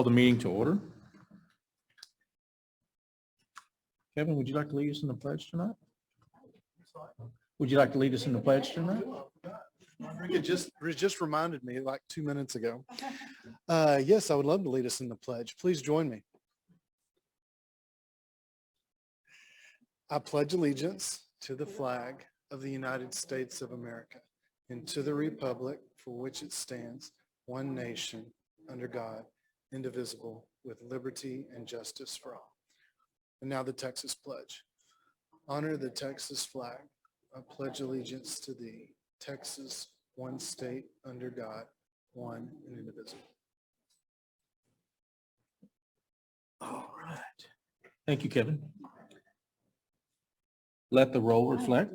Call the meeting to order. Kevin, would you like to lead us in the pledge tonight? Would you like to lead us in the pledge tonight? It just reminded me like 2 minutes ago. Yes, I would love to lead us in the pledge. Please join me. I pledge allegiance to the flag of the United States of America and to the republic for which it stands, one nation, under God, indivisible, with liberty and justice for all. And now the Texas pledge. Honor the Texas flag. I pledge allegiance to thee, Texas, one state under God, one and indivisible. All right. Thank you, Kevin. Let the roll reflect.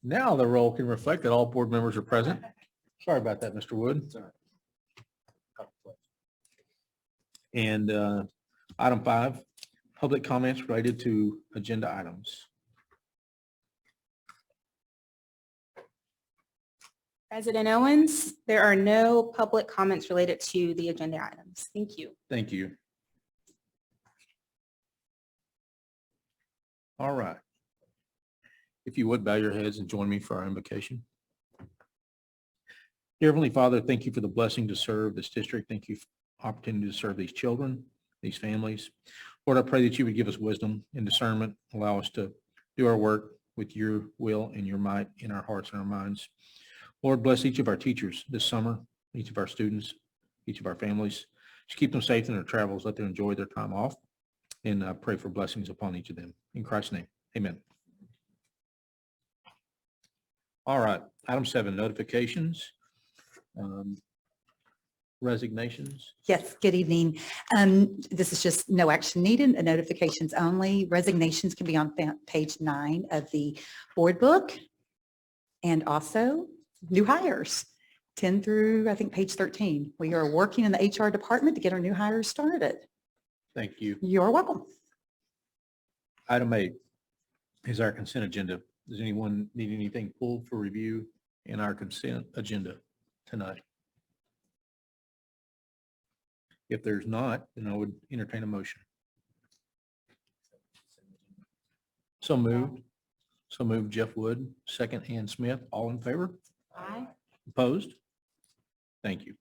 Now the roll can reflect that all board members are present. Sorry about that, Mr. Wood. And item 5, public comments related to agenda items. President Owens, there are no public comments related to the agenda items. Thank you. Thank you. All right. If you would bow your heads and join me for our invocation. Dear Heavenly Father, thank you for the blessing to serve this district. Thank you for the opportunity to serve these children, these families. Lord, I pray that you would give us wisdom and discernment, allow us to do our work with your will and your might in our hearts and our minds. Lord, bless each of our teachers this summer, each of our students, each of our families. Just keep them safe in their travels. Let them enjoy their time off. And I pray for blessings upon each of them. In Christ's name, amen. All right, item 7, notifications, resignations. Yes, good evening. This is just no action needed, notifications only. Resignations can be on page 9 of the board book. And also new hires, 10 through, I think, page 13. We are working in the HR department to get our new hires started. Thank you. You're welcome. Item 8 is our consent agenda. Does anyone need anything pulled for review in our consent agenda tonight? If there's not, then I would entertain a motion. So moved. So moved, Jeff Wood, second, Ann Smith. All in favor? Aye. Opposed? Thank you.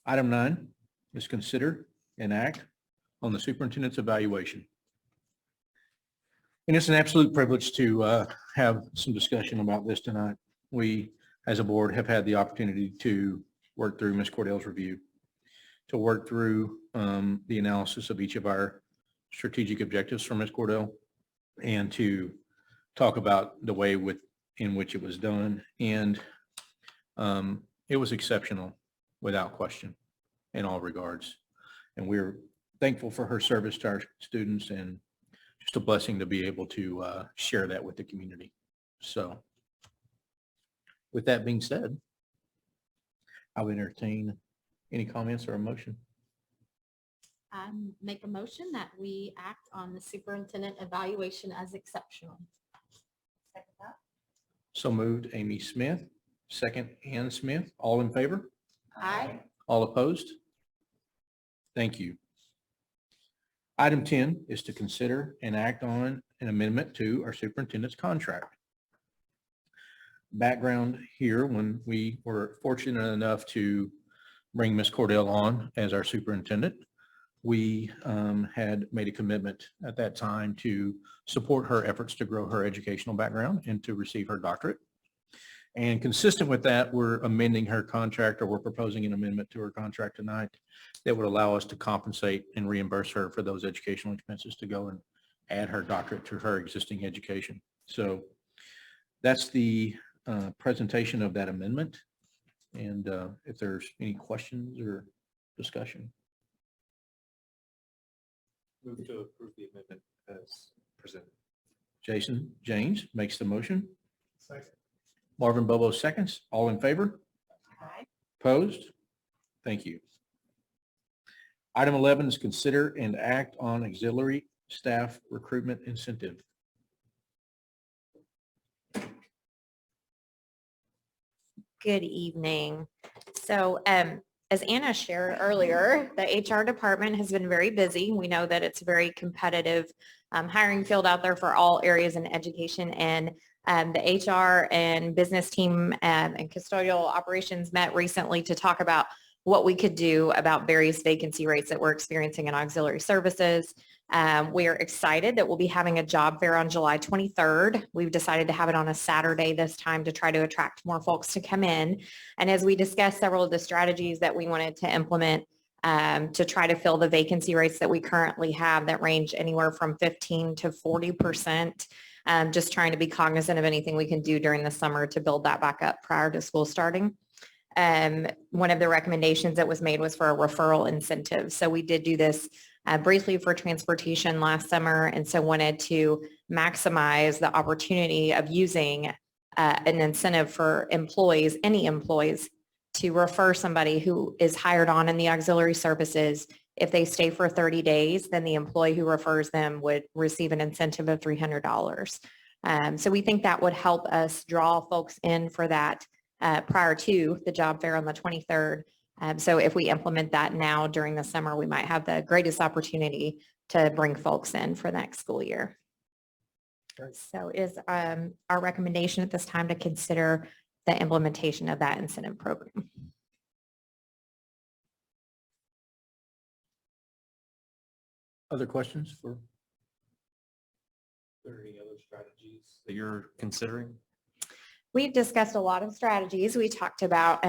Item 9 is consider and act on the superintendent's evaluation. And it's an absolute privilege to have some discussion about this tonight. We, as a board, have had the opportunity to work through Ms. Cordell's review, to work through the analysis of each of our strategic objectives from Ms. Cordell, and to talk about the way in which it was done. And it was exceptional without question in all regards. And we're thankful for her service to our students, and just a blessing to be able to share that with the community. So with that being said, I would entertain any comments or a motion. Make a motion that we act on the superintendent evaluation as exceptional. So moved, Amy Smith, second, Ann Smith. All in favor? Aye. All opposed? Thank you. Item 10 is to consider and act on an amendment to our superintendent's contract. Background here, when we were fortunate enough to bring Ms. Cordell on as our superintendent, we had made a commitment at that time to support her efforts to grow her educational background and to receive her doctorate. And consistent with that, we're amending her contract, or we're proposing an amendment to her contract tonight that would allow us to compensate and reimburse her for those educational expenses to go and add her doctorate to her existing education. So that's the presentation of that amendment. And if there's any questions or discussion. Move to approve the amendment as presented. Jason James makes the motion. Second. Marvin Bobo seconds. All in favor? Aye. Opposed? Thank you. Item 11 is consider and act on auxiliary staff recruitment incentive. Good evening. So as Anna shared earlier, the HR department has been very busy. We know that it's a very competitive hiring field out there for all areas in education. And the HR and business team and custodial operations met recently to talk about what we could do about various vacancy rates that we're experiencing in auxiliary services. We are excited that we'll be having a job fair on July 23rd. We've decided to have it on a Saturday this time to try to attract more folks to come in. And as we discussed several of the strategies that we wanted to implement to try to fill the vacancy rates that we currently have that range anywhere from 15 to 40%, just trying to be cognizant of anything we can do during the summer to build that back up prior to school starting. One of the recommendations that was made was for a referral incentive. So we did do this briefly for transportation last summer, and so wanted to maximize the opportunity of using an incentive for employees, any employees, to refer somebody who is hired on in the auxiliary services. If they stay for 30 days, then the employee who refers them would receive an incentive of $300. So we think that would help us draw folks in for that prior to the job fair on the 23rd. So if we implement that now during the summer, we might have the greatest opportunity to bring folks in for the next school year. So is our recommendation at this time to consider the implementation of that incentive program. Other questions for? Are there any other strategies that you're considering? We've discussed a lot of strategies. We talked about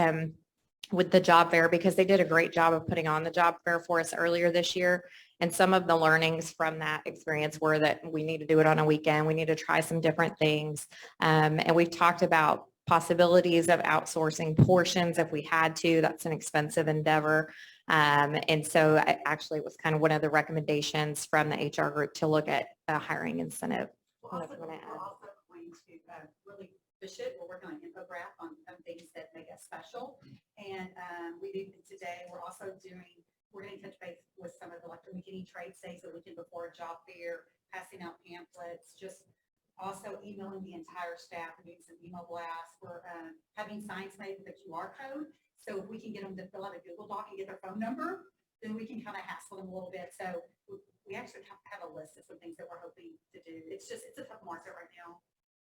with the job fair because they did a great job of putting on the job fair for us earlier this year. And some of the learnings from that experience were that we need to do it on a weekend. We need to try some different things. And we've talked about possibilities of outsourcing portions if we had to. That's an expensive endeavor. And so actually it was kind of one of the recommendations from the HR group to look at a hiring incentive. We're also going to really push it. We're working on an infographic on things that make us special. And we do today, we're going to touch base with some of the McKinney trade days the weekend before a job fair, passing out pamphlets, just also emailing the entire staff and doing some email blasts. We're having signs made with a QR code. So if we can get them to fill out a Google Doc and get their phone number, then we can kind of hassle them a little bit. So we actually have a list of some things that we're hoping to do. It's a tough market right now.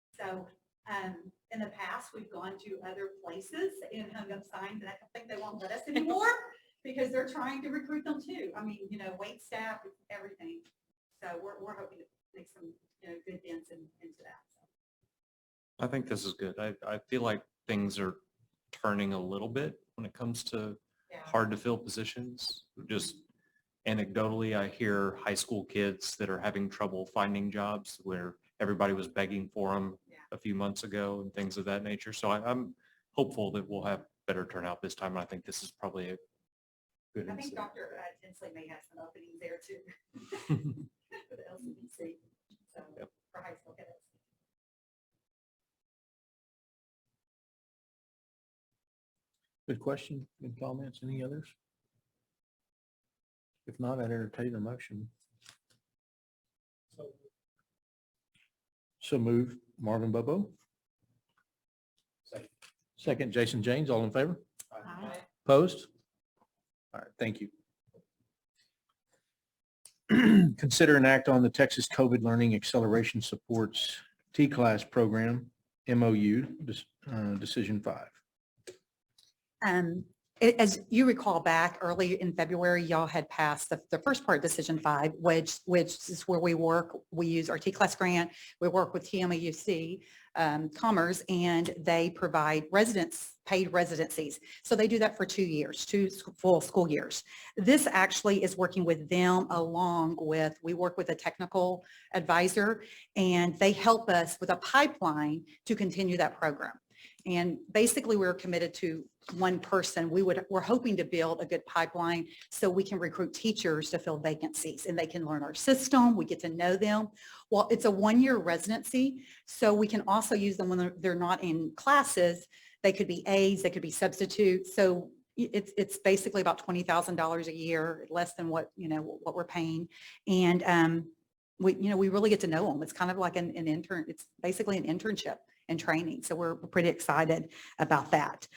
So in the past, we've gone to other places and hung up signs, and I don't think they won't let us anymore because they're trying to recruit them too. I mean, wait staff, everything. So we're hoping to make some, good dents into that. So. I think this is good. I feel like things are turning a little bit when it comes to hard to fill positions. Just anecdotally, I hear high school kids that are having trouble finding jobs where everybody was begging for them a few months ago and things of that nature. So I'm hopeful that we'll have better turnout this time. I think this is probably a good I think incentive. Dr. Tinsley may have some openings there too for the LCBC. So for high school cadets. Good question, good comments, any others? If not, I'd entertain a motion. So move, Marvin Bobo. Second, Jason James, all in favor? Aye. Opposed? All right, thank you. Consider an act on the Texas COVID Learning Acceleration Supports T-Class Program, MOU, Decision 5. As you recall back early in February, y'all had passed the first part, Decision 5, which is where we use our T-Class grant. We work with TMUC Commerce, and they provide paid residencies. So they do that for 2 years, 2 full school years. This actually is working with them we work with a technical advisor, and they help us with a pipeline to continue that program. And basically, we're committed to one person. We're hoping to build a good pipeline so we can recruit teachers to fill vacancies and they can learn our system. We get to know them. Well, it's a 1-year residency, so we can also use them when they're not in classes. They could be aides, they could be substitutes. So it's basically about $20,000 a year, less than what we're paying. And we really get to know them. It's kind of like an intern. It's basically an internship. and training. So we're pretty excited about that.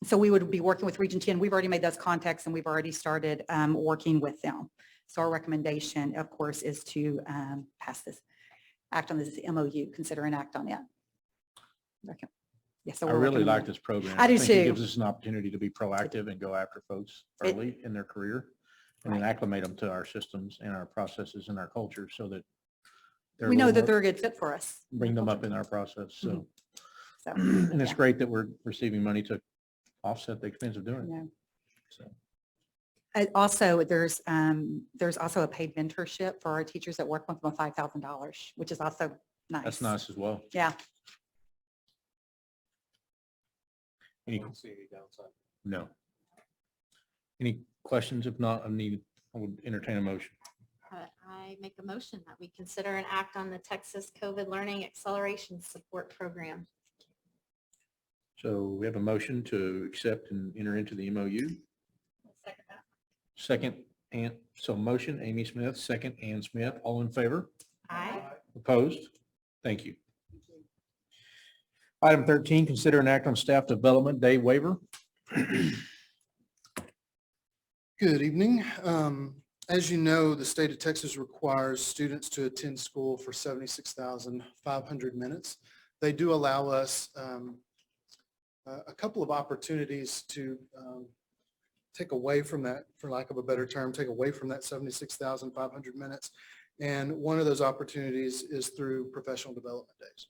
So we would be working with Region 10. We've already made those contacts and we've already started working with them. So our recommendation, of course, is to act on this MOU, consider an act on it. Yes, so I we're really like recommending. this program. I do think it too. gives us an opportunity to be proactive and go after folks early in their career and then acclimate them to our systems and our processes and our culture so that they're We a know little that more- they're a good fit for us. bring them up in our process. So, So, and it's yeah. great that we're receiving money to offset the expense of doing it. Yeah. So, Also, there's also a paid mentorship for our teachers that work with them, $5,000, which is also nice. that's nice as well. Yeah. Any, no. Any questions? If not, I would entertain a motion. I make a motion that we consider an act on the Texas COVID Learning Acceleration Support Program. So we have a motion to accept and enter into the MOU. Second that. Second, and so motion, Amy Smith, second, Ann Smith, all in favor? Aye. Opposed? Thank you. Item 13, consider an act on staff development day waiver. Good evening. As you know, the state of Texas requires students to attend school for 76,500 minutes. They do allow us a couple of opportunities to take away from that, for lack of a better term, take away from that 76,500 minutes. And one of those opportunities is through professional development days.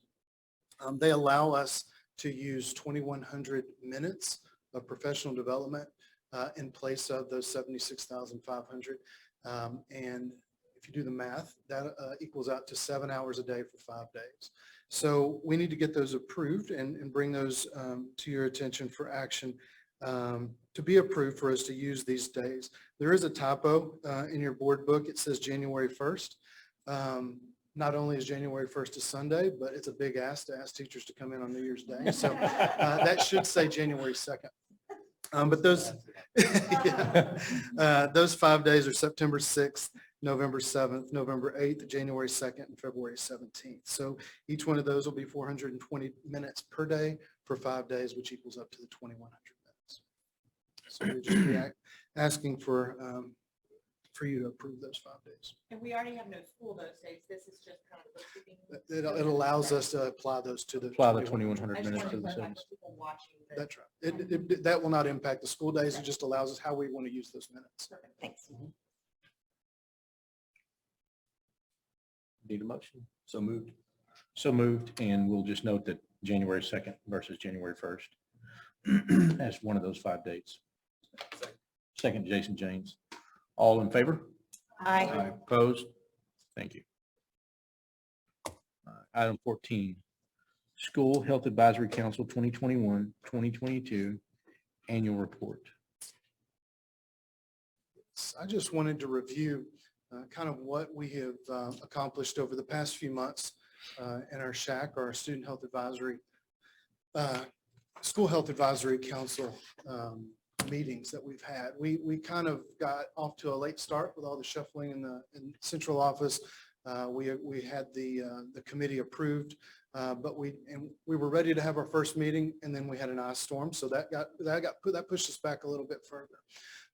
They allow us to use 2,100 minutes of professional development in place of those 76,500. And if you do the math, that equals out to 7 hours a day for 5 days. So we need to get those approved and bring those to your attention for action to be approved for us to use these days. There is a typo in your board book. It says January 1st. Not only is January 1st a Sunday, but it's a big ask to ask teachers to come in on New Year's Day. So that should say January 2nd. But those, those 5 days are September 6th, November 7th, November 8th, January 2nd, and February 17th. So each one of those will be 420 minutes per day for 5 days, which equals up to the 2,100 minutes. So we'll just be asking for you to approve those 5 days. And we already have no school those days. This is just kind of bookkeeping. It allows us to apply those to the. Apply the 2,100. 2,100 I just minutes wanted to to the clarify sentence. for people watching. that- That's right. That will not impact the school days. It just allows us how we want to use those minutes. Perfect. Thanks. Need a motion? So moved. So moved, and we'll just note that January 2nd versus January 1st as one of those 5 dates. Second, Jason James. All in favor? Aye. Opposed? Thank you. Item 14, School Health Advisory Council 2021-2022 Annual Report. I just wanted to review kind of what we have accomplished over the past few months in our SHAC, our Student Health Advisory, School Health Advisory Council meetings that we've had. We kind of got off to a late start with all the shuffling in the central office. We had the committee approved, but we were ready to have our first meeting, and then we had an ice storm, so that pushed us back a little bit further.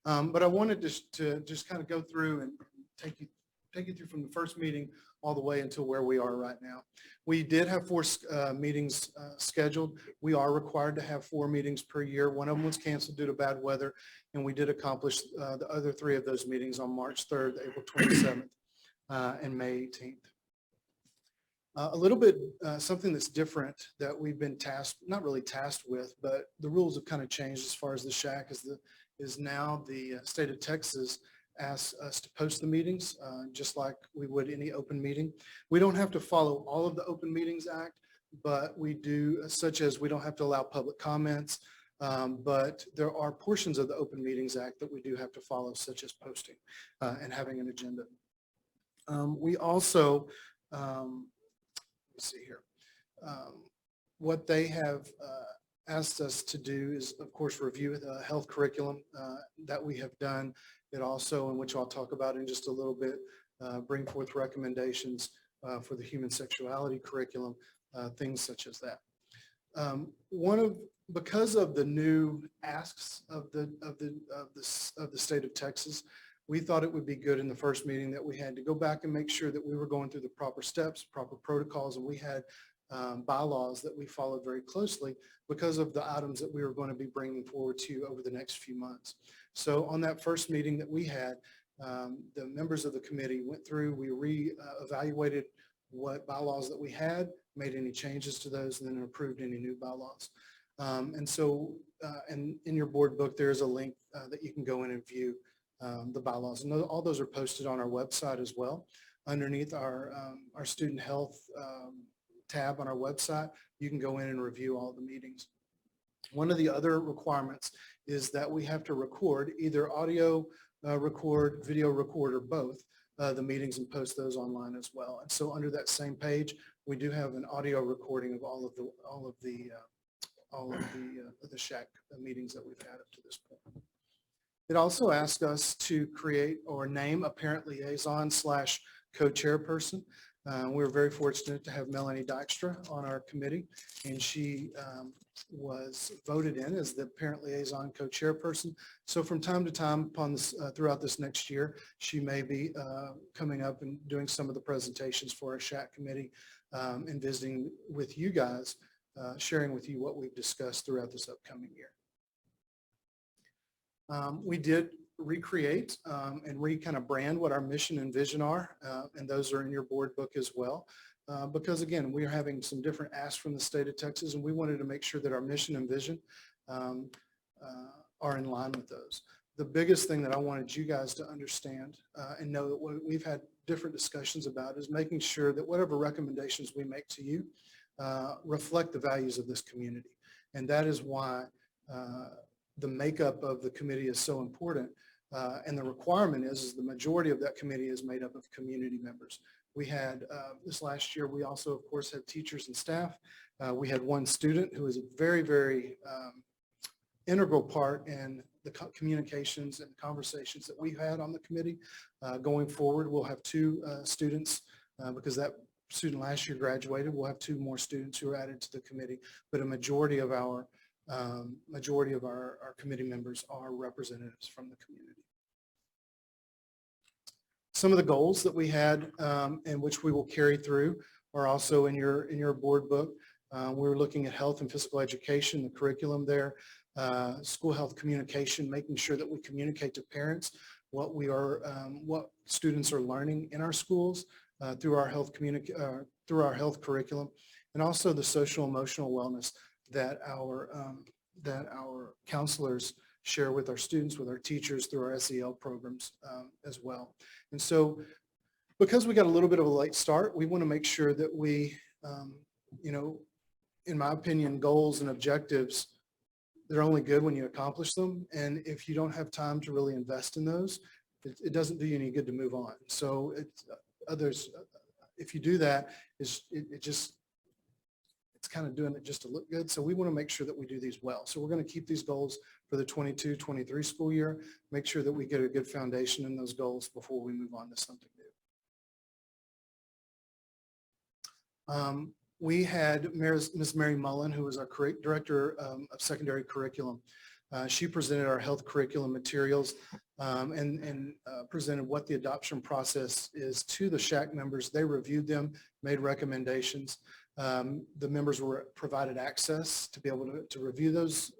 But I wanted to just kind of go through and take you through from the first meeting all the way until where we are right now. We did have 4 meetings scheduled. We are required to have 4 meetings per year. One of them was canceled due to bad weather, and we did accomplish the other 3 of those meetings on March 3rd, April 27th, and May 18th. A little bit, something that's different that we've been not really tasked with, but the rules have kind of changed as far as the SHAC is now the state of Texas asks us to post the meetings just like we would any open meeting. We don't have to follow all of the Open Meetings Act, but we do, such as we don't have to allow public comments, but there are portions of the Open Meetings Act that we do have to follow, such as posting and having an agenda. We also, let's see here, what they have asked us to do is, of course, review the health curriculum that we have done. It also, in which I'll talk about in just a little bit, bring forth recommendations for the human sexuality curriculum, things such as that. Because of the new asks of the state of Texas, we thought it would be good in the first meeting that we had to go back and make sure that we were going through the proper steps, proper protocols, and we had bylaws that we followed very closely because of the items that we were going to be bringing forward to you over the next few months. So on that first meeting that we had, the members of the committee went through, we re-evaluated what bylaws that we had, made any changes to those, and then approved any new bylaws. And in your board book, there is a link that you can go in and view the bylaws. And all those are posted on our website as well. Underneath our student health tab on our website, you can go in and review all the meetings. One of the other requirements is that we have to record, either audio record, video record, or both, the meetings and post those online as well. And so under that same page, we do have an audio recording of all of the SHAC meetings that we've had up to this point. It also asks us to create or name a parent liaison / co-chairperson. We're very fortunate to have Melanie Dykstra on our committee, and she was voted in as the parent liaison co-chairperson. So from time to time throughout this next year, she may be coming up and doing some of the presentations for our SHAC committee and visiting with you guys, sharing with you what we've discussed throughout this upcoming year. We did recreate and kind of brand what our mission and vision are, and those are in your board book as well. Because again, we are having some different asks from the state of Texas, and we wanted to make sure that our mission and vision are in line with those. The biggest thing that I wanted you guys to understand and know that what we've had different discussions about is making sure that whatever recommendations we make to you reflect the values of this community. And that is why the makeup of the committee is so important. And the requirement is the majority of that committee is made up of community members. We had this last year, we also, of course, had teachers and staff. We had one student who was a very, very integral part in the communications and conversations that we had on the committee. Going forward, we'll have two students because that student last year graduated. We'll have two more students who are added to the committee, but a majority of our committee members are representatives from the community. Some of the goals that we had and which we will carry through are also in your board book. We're looking at health and physical education, the curriculum there, school health communication, making sure that we communicate to parents what students are learning in our schools through our health curriculum, and also the social emotional wellness that our counselors share with our students, with our teachers through our SEL programs as well. And so because we got a little bit of a late start, we want to make sure that we, in my opinion, goals and objectives, they're only good when you accomplish them. And if you don't have time to really invest in those, it doesn't do you any good to move on. So if you do that, it's kind of doing it just to look good. So we want to make sure that we do these well. So we're going to keep these goals for the 22-23 school year, make sure that we get a good foundation in those goals before we move on to something new. We had Ms. Mary Mullen, who was our Director of Secondary Curriculum. She presented our health curriculum materials and presented what the adoption process is to the SHAC members. They reviewed them, made recommendations. The members were provided access to be able to review those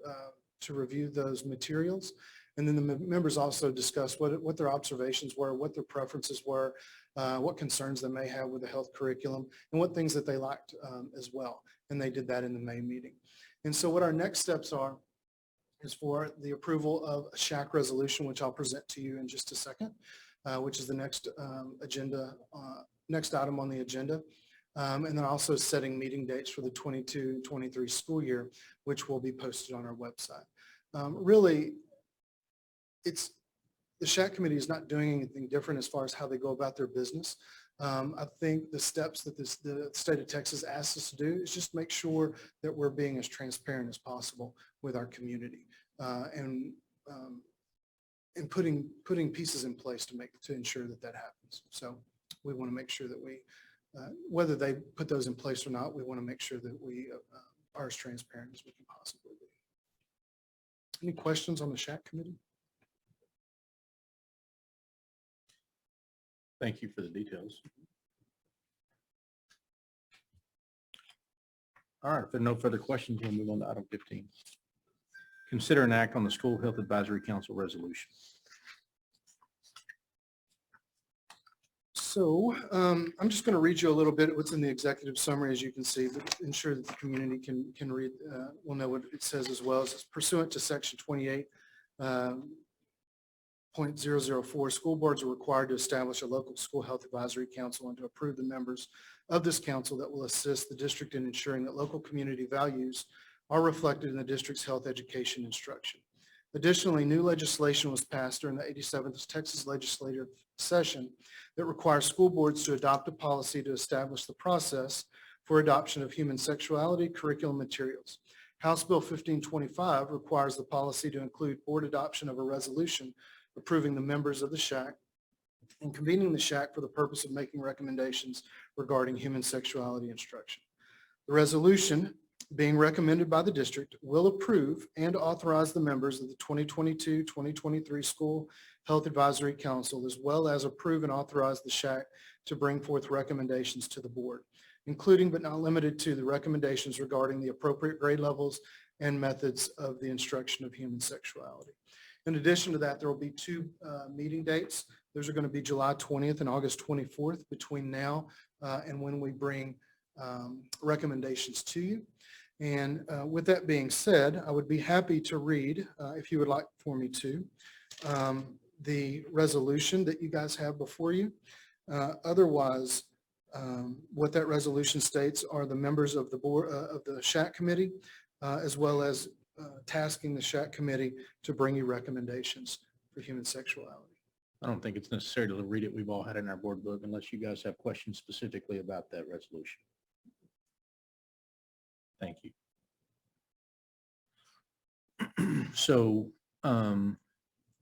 materials. And then the members also discussed what their observations were, what their preferences were, what concerns they may have with the health curriculum, and what things that they liked as well. And they did that in the May meeting. And so what our next steps are is for the approval of a SHAC resolution, which I'll present to you in just a second, which is the next next item on the agenda. And then also setting meeting dates for the 22-23 school year, which will be posted on our website. Really, the SHAC committee is not doing anything different as far as how they go about their business. I think the steps that the state of Texas asks us to do is just make sure that we're being as transparent as possible with our community and putting pieces in place to ensure that happens. So we want to make sure that we whether they put those in place or not, we want to make sure that we are as transparent as we can possibly be. Any questions on the SHAC committee? Thank you for the details. All right, if there are no further questions, we'll move on to item 15. Consider an act on the School Health Advisory Council resolution. So I'm just going to read you a little bit what's in the executive summary, as you can see, but ensure that the community can read, will know what it says as well. As pursuant to section 28.004, school boards are required to establish a local school health advisory council and to approve the members of this council that will assist the district in ensuring that local community values are reflected in the district's health education instruction. Additionally, new legislation was passed during the 87th Texas legislative session that requires school boards to adopt a policy to establish the process for adoption of human sexuality curriculum materials. House Bill 1525 requires the policy to include board adoption of a resolution approving the members of the SHAC and convening the SHAC for the purpose of making recommendations regarding human sexuality instruction. The resolution being recommended by the district will approve and authorize the members of the 2022-2023 School Health Advisory Council, as well as approve and authorize the SHAC to bring forth recommendations to the board, including but not limited to the recommendations regarding the appropriate grade levels and methods of the instruction of human sexuality. In addition to that, there will be two meeting dates. Those are going to be July 20th and August 24th between now and when we bring recommendations to you. And with that being said, I would be happy to read, if you would like for me to, the resolution that you guys have before you. Otherwise, what that resolution states are the members of the board of the SHAC committee, as well as tasking the SHAC committee to bring you recommendations for human sexuality. I don't think it's necessary to read it. We've all had it in our board book unless you guys have questions specifically about that resolution. Thank you. So I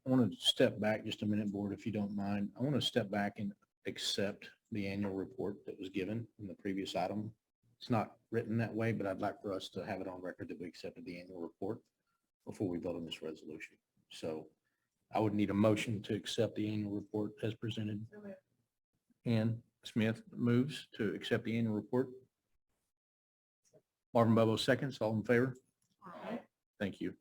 want to step back just a minute, board, if you don't mind. I want to step back and accept the annual report that was given in the previous item. It's not written that way, but I'd like for us to have it on record that we accepted the annual report before we vote on this resolution. So I would need a motion to accept the annual report as presented. Ann Smith moves to accept the annual report. Marvin Bobo seconds. All in favor? Aye. Thank you.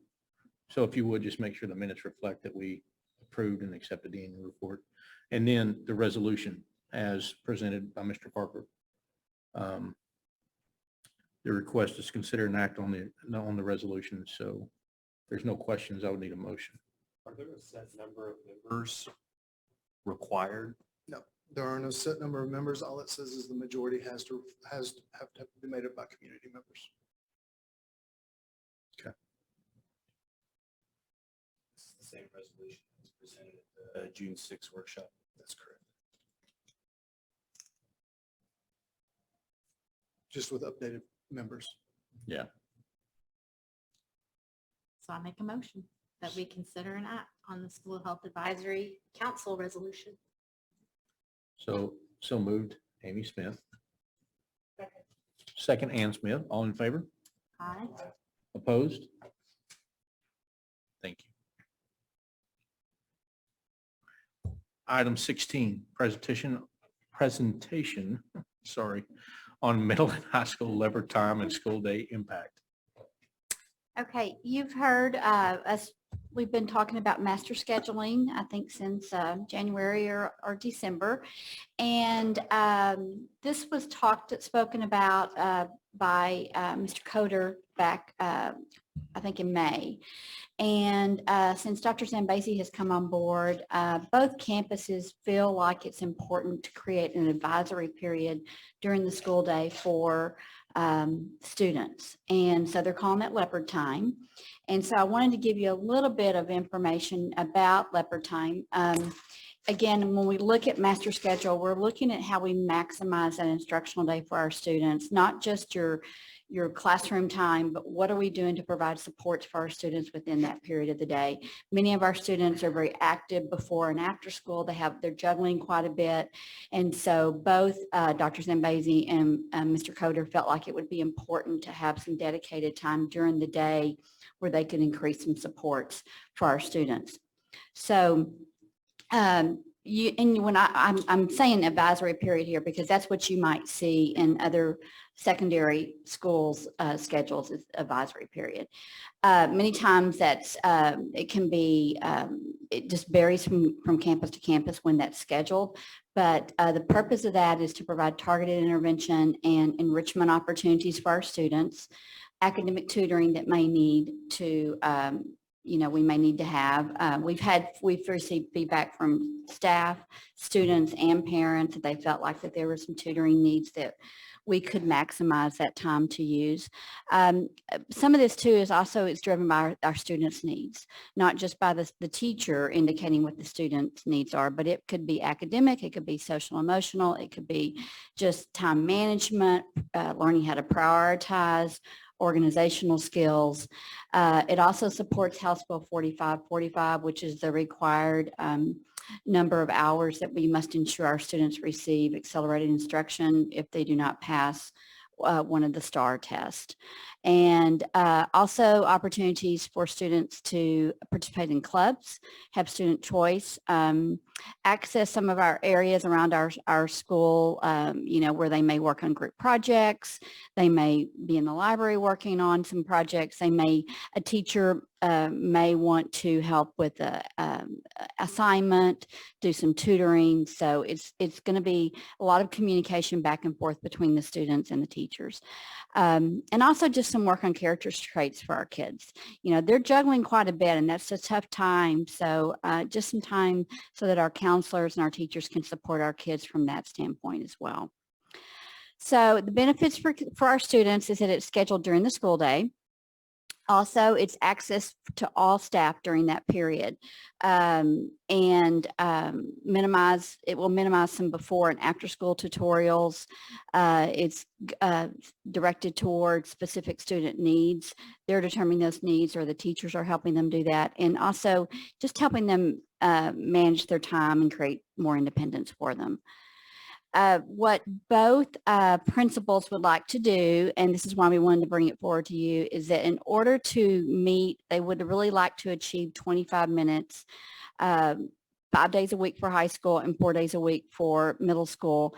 So if you would just make sure the minutes reflect that we approved and accepted the annual report. And then the resolution as presented by Mr. Parker. The request is consider an act on the resolution. So if there's no questions, I would need a motion. Are there a set number of members required? No, there are no set number of members. All it says is the majority has to be made up by community members. This is the same resolution as presented at the June 6th workshop. That's correct. Just with updated members. Yeah. So I make a motion that we consider an act on the School Health Advisory Council resolution. So moved. Amy Smith. Second, Ann Smith. All in favor? Aye. Opposed? Thank you. Item 16, presentation, sorry, on middle and high school lever time and school day impact. Okay, you've heard us, we've been talking about master scheduling, I think since January or December. And this was spoken about by Mr. Coder back, I think in May. And since Dr. Zambesi has come on board, both campuses feel like it's important to create an advisory period during the school day for students. And so they're calling it Leopard Time. And so I wanted to give you a little bit of information about Leopard Time. Again, when we look at master schedule, we're looking at how we maximize that instructional day for our students, not just your your classroom time, but what are we doing to provide supports for our students within that period of the day? Many of our students are very active before and after school. They're juggling quite a bit. And so both Dr. Zambezi and Mr. Coder felt like it would be important to have some dedicated time during the day where they could increase some supports for our students. So and when I'm saying advisory period here because that's what you might see in other secondary schools schedules is advisory period. Many times it can be, it just varies from campus to campus when that's scheduled. But the purpose of that is to provide targeted intervention and enrichment opportunities for our students, academic tutoring that may need to we may need to have. We've received feedback from staff, students, and parents that they felt like that there were some tutoring needs that we could maximize that time to use. Some of this too is driven by our students' needs, not just by the teacher indicating what the students' needs are, but it could be academic, it could be social emotional, it could be just time management, learning how to prioritize, organizational skills. It also supports House Bill 4545, which is the required number of hours that we must ensure our students receive accelerated instruction if they do not pass one of the STAR tests. And also opportunities for students to participate in clubs, have student choice, access some of our areas around our school, where they may work on group projects. They may be in the library working on some projects. A teacher may want to help with a assignment, do some tutoring. So it's going to be a lot of communication back and forth between the students and the teachers. And also just some work on character traits for our kids. They're juggling quite a bit and that's a tough time. So just some time so that our counselors and our teachers can support our kids from that standpoint as well. So the benefits for our students is that it's scheduled during the school day. Also, it's access to all staff during that period and it will minimize some before and after school tutorials. It's directed towards specific student needs. They're determining those needs or the teachers are helping them do that. And also just helping them manage their time and create more independence for them. What both principals would like to do, and this is why we wanted to bring it forward to you, is that in order to meet, they would really like to achieve 25 minutes, 5 days a week for high school and 4 days a week for middle school.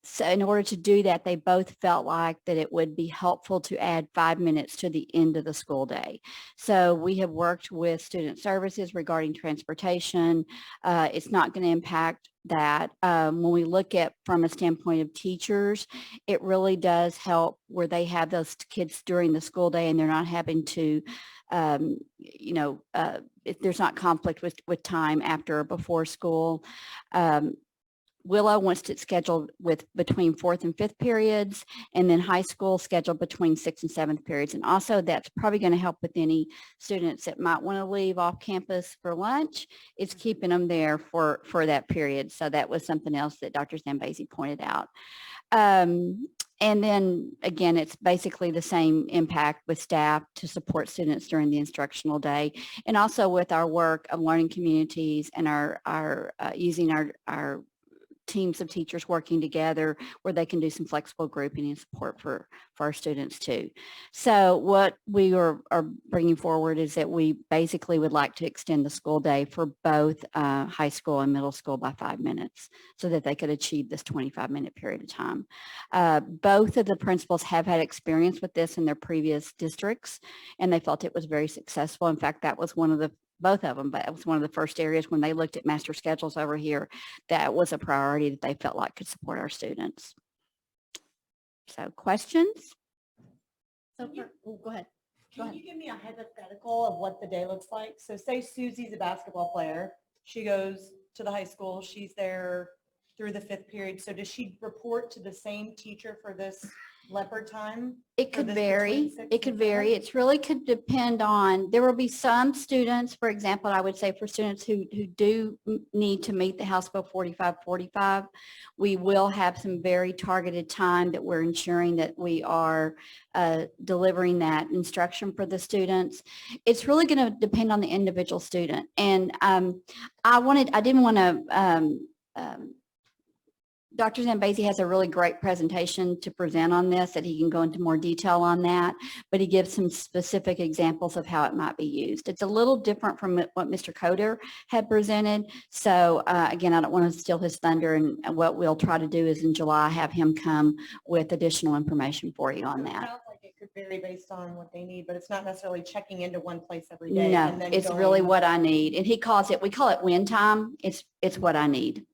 So in order to do that, they both felt like that it would be helpful to add 5 minutes to the end of the school day. So we have worked with student services regarding transportation. It's not going to impact that. When we look at from a standpoint of teachers, it really does help where they have those kids during the school day and they're not having to, if there's not conflict with time after or before school. Willow wants it scheduled with between 4th and 5th periods, and then high school scheduled between 6th and 7th periods. And also that's probably going to help with any students that might want to leave off campus for lunch. It's keeping them there for that period. So that was something else that Dr. Zambezi pointed out. And then again, it's basically the same impact with staff to support students during the instructional day, and also with our work of learning communities and our using our teams of teachers working together where they can do some flexible grouping and support for our students too. So what we are bringing forward is that we basically would like to extend the school day for both high school and middle school by 5 minutes so that they could achieve this 25-minute period of time. Both of the principals have had experience with this in their previous districts, and they felt it was very successful. In fact, that was both of them, but it was one of the first areas when they looked at master schedules over here, that was a priority that they felt like could support our students. So questions? So, go ahead. Can you give me a hypothetical of what the day looks like? So say Susie's a basketball player. She goes to the high school. She's there through the 5th period. So does she report to the same teacher for this leopard time? It for could this vary. between 6 It could and 7? vary. It's really could depend on, there will be some students, for example, I would say for students who do need to meet the House Bill 4545, we will have some very targeted time that we're ensuring that we are delivering that instruction for the students. It's really going to depend on the individual student. And I didn't want to, Dr. Zambezi has a really great presentation to present on this that he can go into more detail on that, but he gives some specific examples of how it might be used. It's a little different from what Mr. Coder had presented. So again, I don't want to steal his thunder, and what we'll try to do is in July have him come with additional information for you on It that. sounds like it could vary based on what they need, but it's not necessarily checking into one place every day. No, and then it's really going- what I need. And he calls it, we call it win time. It's what I need.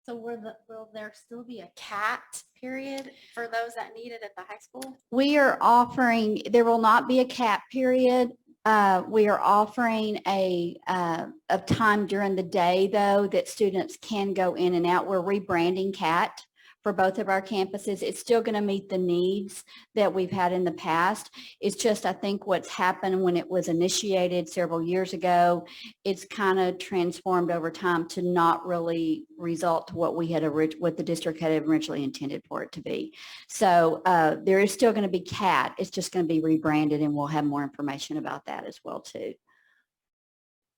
So will there still be a CAT period for those that need it at the high school? We are offering, there will not be a cap period. We are offering a time during the day, though, that students can go in and out. We're rebranding CAT for both of our campuses. It's still going to meet the needs that we've had in the past. It's just, I think what's happened when it was initiated several years ago, it's kind of transformed over time to not really result to what what the district had originally intended for it to be. So there is still going to be CAT. It's just going to be rebranded, and we'll have more information about that as well, too.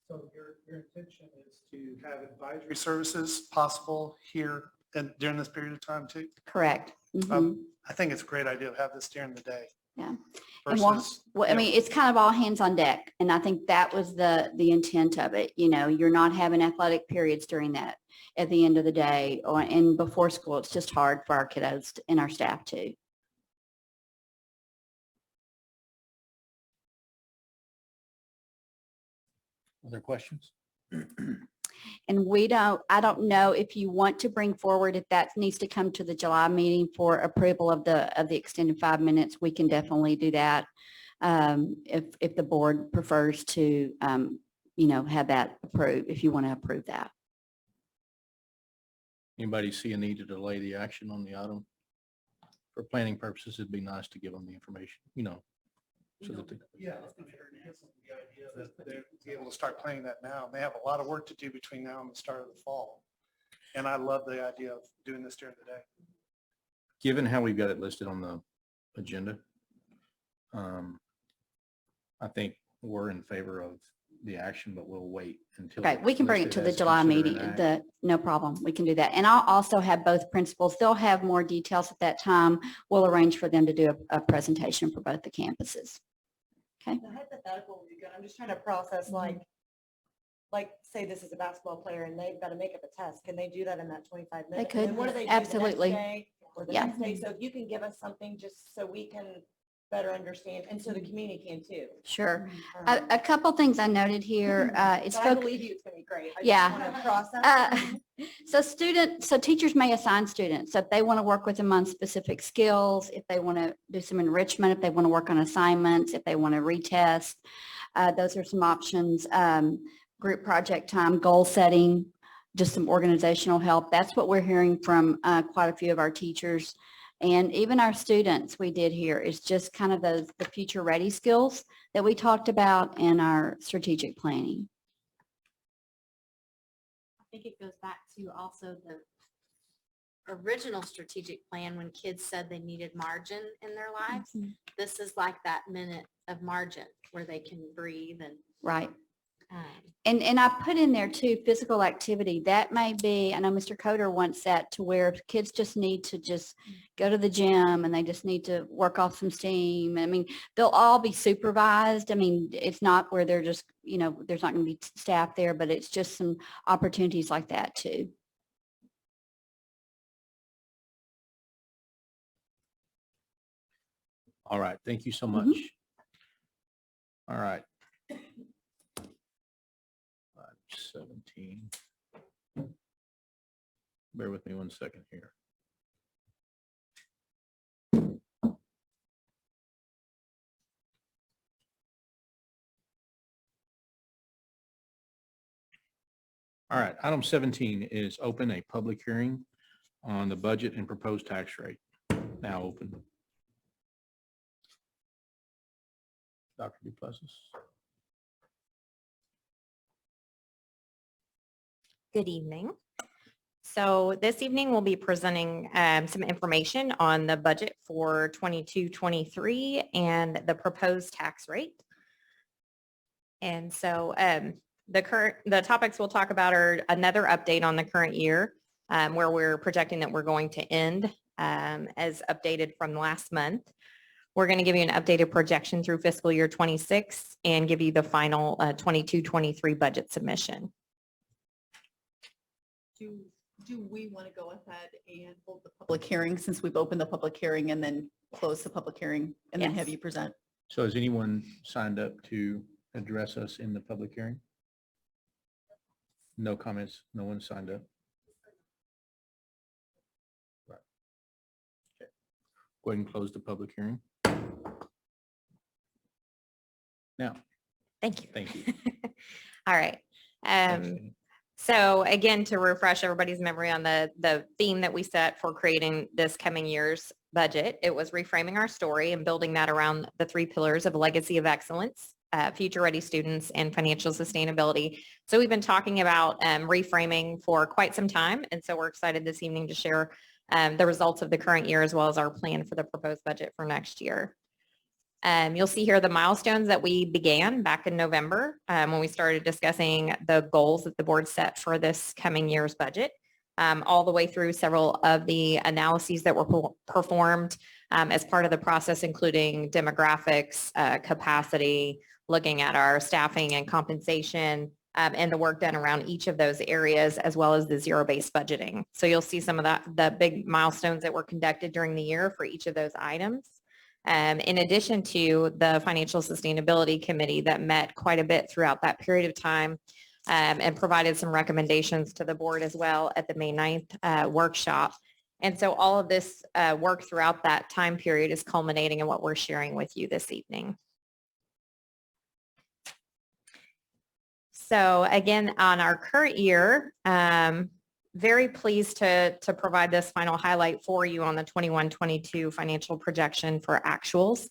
So your intention is to have advisory services possible here and during this period of time too? Correct. Mhm. I think it's a great idea to have this during the day. Yeah. And well, Versus, I mean, it's kind of all hands on deck. And I think that was the intent of it. You know, you're not having athletic periods during that at the end of the day and before school. It's just hard for our kiddos and our staff too. Other questions? And I don't know if you want to bring forward, if that needs to come to the July meeting for approval of the extended 5 minutes, we can definitely do that. If the board prefers to, have that approved, if you want to approve that. Anybody see a need to delay the action on the item? For planning purposes, it'd be nice to give them the information, so that they. Yeah, it's gonna be the idea that they'll be able to start planning that now. They have a lot of work to do between now and the start of the fall. And I love the idea of doing this during the day. Given how we've got it listed on the agenda, I think we're in favor of the action, but we'll wait until. Okay, we can bring it to listed the as July consider meeting. an act. No problem. We can do that. And I'll also have both principals. They'll have more details at that time. We'll arrange for them to do a presentation for both the campuses. Okay. The hypothetical would be good. I'm just trying to process like say this is a basketball player and they've got to make up a test. Can they do that in that 25 minutes? could. And then what do they do Absolutely. the next day or the Yeah. next day? So if you can give us something just so we can better understand and so the community can too. Sure. Um, A couple things I noted here. It's but I foc- believe you, it's going to be great. I Yeah. just want to process. So teachers may assign students, so if they want to work with them on specific skills, if they want to do some enrichment, if they want to work on assignments, if they want to retest, those are some options. Group project time, goal setting, just some organizational help. That's what we're hearing from quite a few of our teachers. And even our students we did here is just kind of the future ready skills that we talked about in our strategic planning. I think it goes back to also the original strategic plan when kids said they needed margin in their lives. This is like that minute of margin where they can breathe and Right. And I put in there too, physical activity. That may be, I know Mr. Coder wants that to where kids just need to just go to the gym and they just need to work off some steam. I mean, they'll all be supervised. I mean, it's not where they're just, there's not going to be staff there, but it's just some opportunities like that too. All right, thank you so much. All right. 5:17. Bear with me 1 second here. All right, item 17 is open a public hearing on the budget and proposed tax rate. now open. Dr. Duplessis. Good evening. So this evening we'll be presenting some information on the budget for 22-23 and the proposed tax rate. And so the topics we'll talk about are another update on the current year, where we're projecting that we're going to end as updated from last month. We're going to give you an updated projection through fiscal year 26 and give you the final 22-23 budget submission. Do we want to go ahead and hold the public hearing since we've opened the public hearing and then close the public hearing and then have Yes. you present? So has anyone signed up to address us in the public hearing? No comments. No one signed up. Right. Okay. Go ahead and close the public hearing. Now, Thank you. thank you. All right. Thanks, Jenny. So again, to refresh everybody's memory on the theme that we set for creating this coming year's budget, it was reframing our story and building that around the 3 pillars of legacy of excellence, future ready students, and financial sustainability. So we've been talking about reframing for quite some time. And so we're excited this evening to share the results of the current year as well as our plan for the proposed budget for next year. You'll see here the milestones that we began back in November when we started discussing the goals that the board set for this coming year's budget, all the way through several of the analyses that were performed as part of the process, including demographics, capacity, looking at our staffing and compensation, and the work done around each of those areas, as well as the zero-based budgeting. So you'll see some of the big milestones that were conducted during the year for each of those items. In addition to the Financial Sustainability Committee that met quite a bit throughout that period of time and provided some recommendations to the board as well at the May 9th workshop. And so all of this work throughout that time period is culminating in what we're sharing with you this evening. So again, on our current year, very pleased to provide this final highlight for you on the 21-22 financial projection for actuals.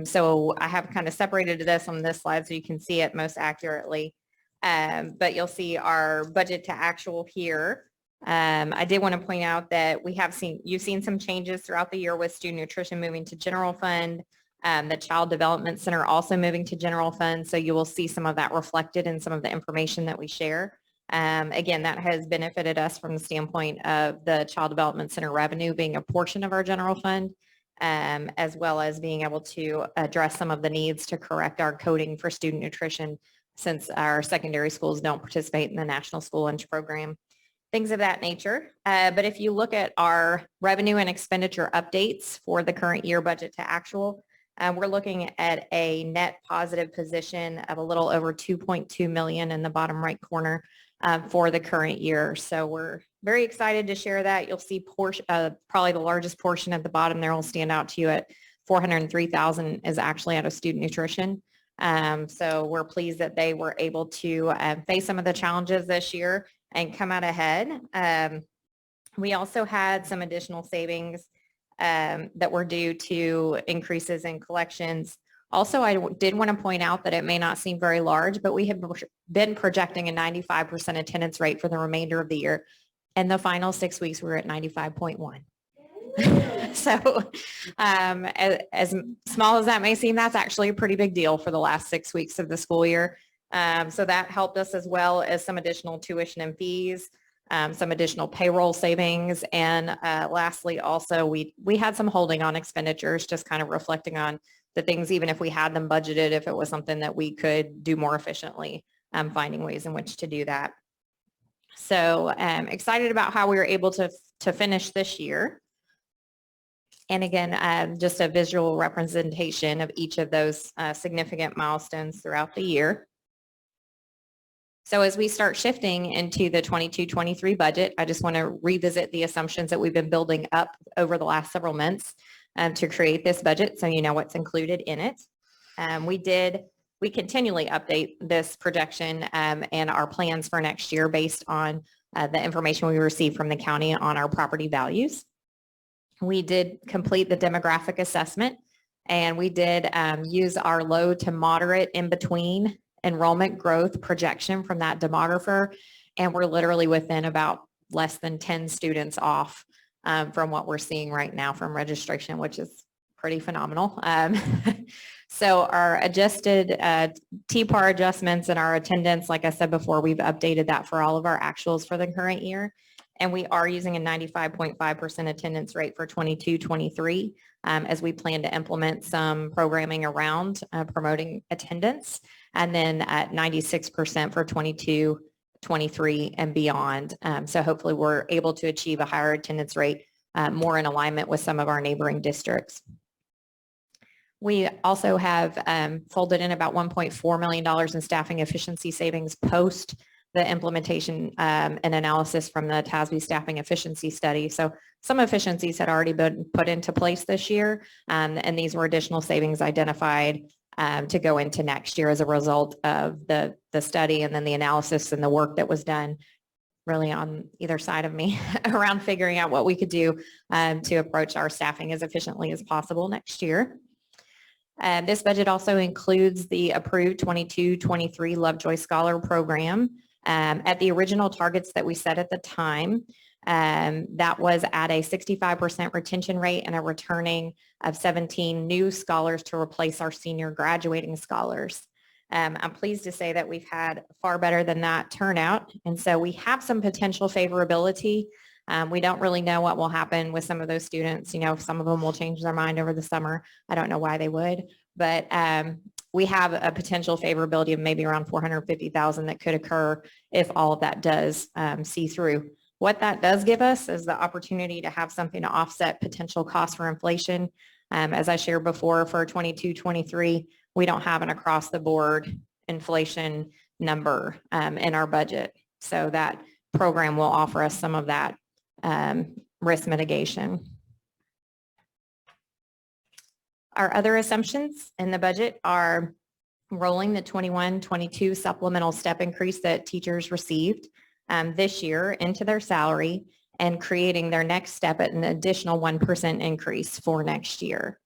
So I have kind of separated this on this slide so you can see it most accurately. But you'll see our budget to actual here. I did want to point out that you've seen some changes throughout the year with student nutrition moving to general fund, the Child Development Center also moving to general fund. So you will see some of that reflected in some of the information that we share. Again, that has benefited us from the standpoint of the Child Development Center revenue being a portion of our general fund, as well as being able to address some of the needs to correct our coding for student nutrition since our secondary schools don't participate in the National School Lunch Program, things of that nature. But if you look at our revenue and expenditure updates for the current year budget to actual, we're looking at a net positive position of a little over 2.2 million in the bottom right corner for the current year. So we're very excited to share that. You'll see probably the largest portion at the bottom there will stand out to you at 403,000 is actually out of student nutrition. So we're pleased that they were able to face some of the challenges this year and come out ahead. We also had some additional savings that were due to increases in collections. Also, I did want to point out that it may not seem very large, but we have been projecting a 95% attendance rate for the remainder of the year. And the final 6 weeks, we were at 95.1. So as small as that may seem, that's actually a pretty big deal for the last 6 weeks of the school year. So that helped us, as well as some additional tuition and fees, some additional payroll savings. And lastly, also, we had some holding on expenditures, just kind of reflecting on the things, even if we had them budgeted, if it was something that we could do more efficiently, finding ways in which to do that. So excited about how we were able to finish this year. And again, just a visual representation of each of those significant milestones throughout the year. So as we start shifting into the 22-23 budget, I just want to revisit the assumptions that we've been building up over the last several months to create this budget, so you know what's included in it. We continually update this projection and our plans for next year based on the information we receive from the county on our property values. We did complete the demographic assessment, and we did use our low to moderate in between enrollment growth projection from that demographer. And we're literally within about less than 10 students off from what we're seeing right now from registration, which is pretty phenomenal. So our adjusted TPAR adjustments and our attendance, like I said before, we've updated that for all of our actuals for the current year. And we are using a 95.5% attendance rate for 22-23 as we plan to implement some programming around promoting attendance, and then at 96% for 22-23 and beyond. So hopefully we're able to achieve a higher attendance rate more in alignment with some of our neighboring districts. We also have folded in about $1.4 million in staffing efficiency savings post the implementation and analysis from the TASB staffing efficiency study. So some efficiencies had already been put into place this year, and these were additional savings identified to go into next year as a result of the study and then the analysis and the work that was done really on either side of me around figuring out what we could do to approach our staffing as efficiently as possible next year. This budget also includes the approved 22-23 Lovejoy Scholar Program. At the original targets that we set at the time, that was at a 65% retention rate and a returning of 17 new scholars to replace our senior graduating scholars. I'm pleased to say that we've had far better than that turnout. And so we have some potential favorability. We don't really know what will happen with some of those students. You know, some of them will change their mind over the summer. I don't know why they would, but we have a potential favorability of maybe around $450,000 that could occur if all of that does see through. What that does give us is the opportunity to have something to offset potential costs for inflation. As I shared before, for 22-23, we don't have an across the board inflation number in our budget. So that program will offer us some of that risk mitigation. Our other assumptions in the budget are rolling the 21-22 supplemental step increase that teachers received this year into their salary and creating their next step at an additional 1% increase for next year.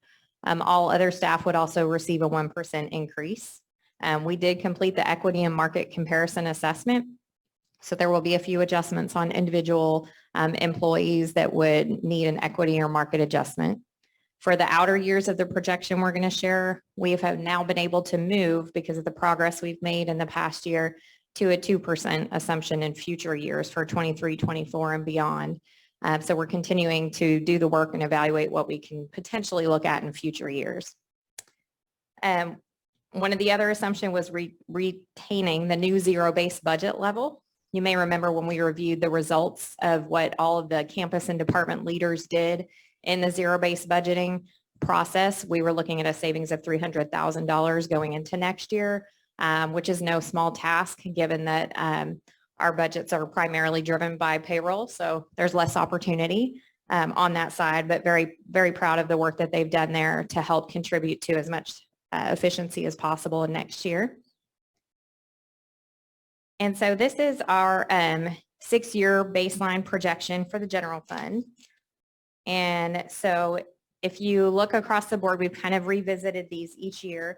All other staff would also receive a 1% increase. We did complete the equity and market comparison assessment. So there will be a few adjustments on individual employees that would need an equity or market adjustment. For the outer years of the projection we're going to share, we have now been able to move, because of the progress we've made in the past year, to a 2% assumption in future years for 23, 24 and beyond. So we're continuing to do the work and evaluate what we can potentially look at in future years. One of the other assumptions was retaining the new zero-based budget level. You may remember when we reviewed the results of what all of the campus and department leaders did in the zero-based budgeting process. We were looking at a savings of $300,000 going into next year, which is no small task given that our budgets are primarily driven by payroll. So there's less opportunity on that side, but very, very proud of the work that they've done there to help contribute to as much efficiency as possible in next year. And so this is our 6-year baseline projection for the general fund. And so if you look across the board, we've kind of revisited these each year.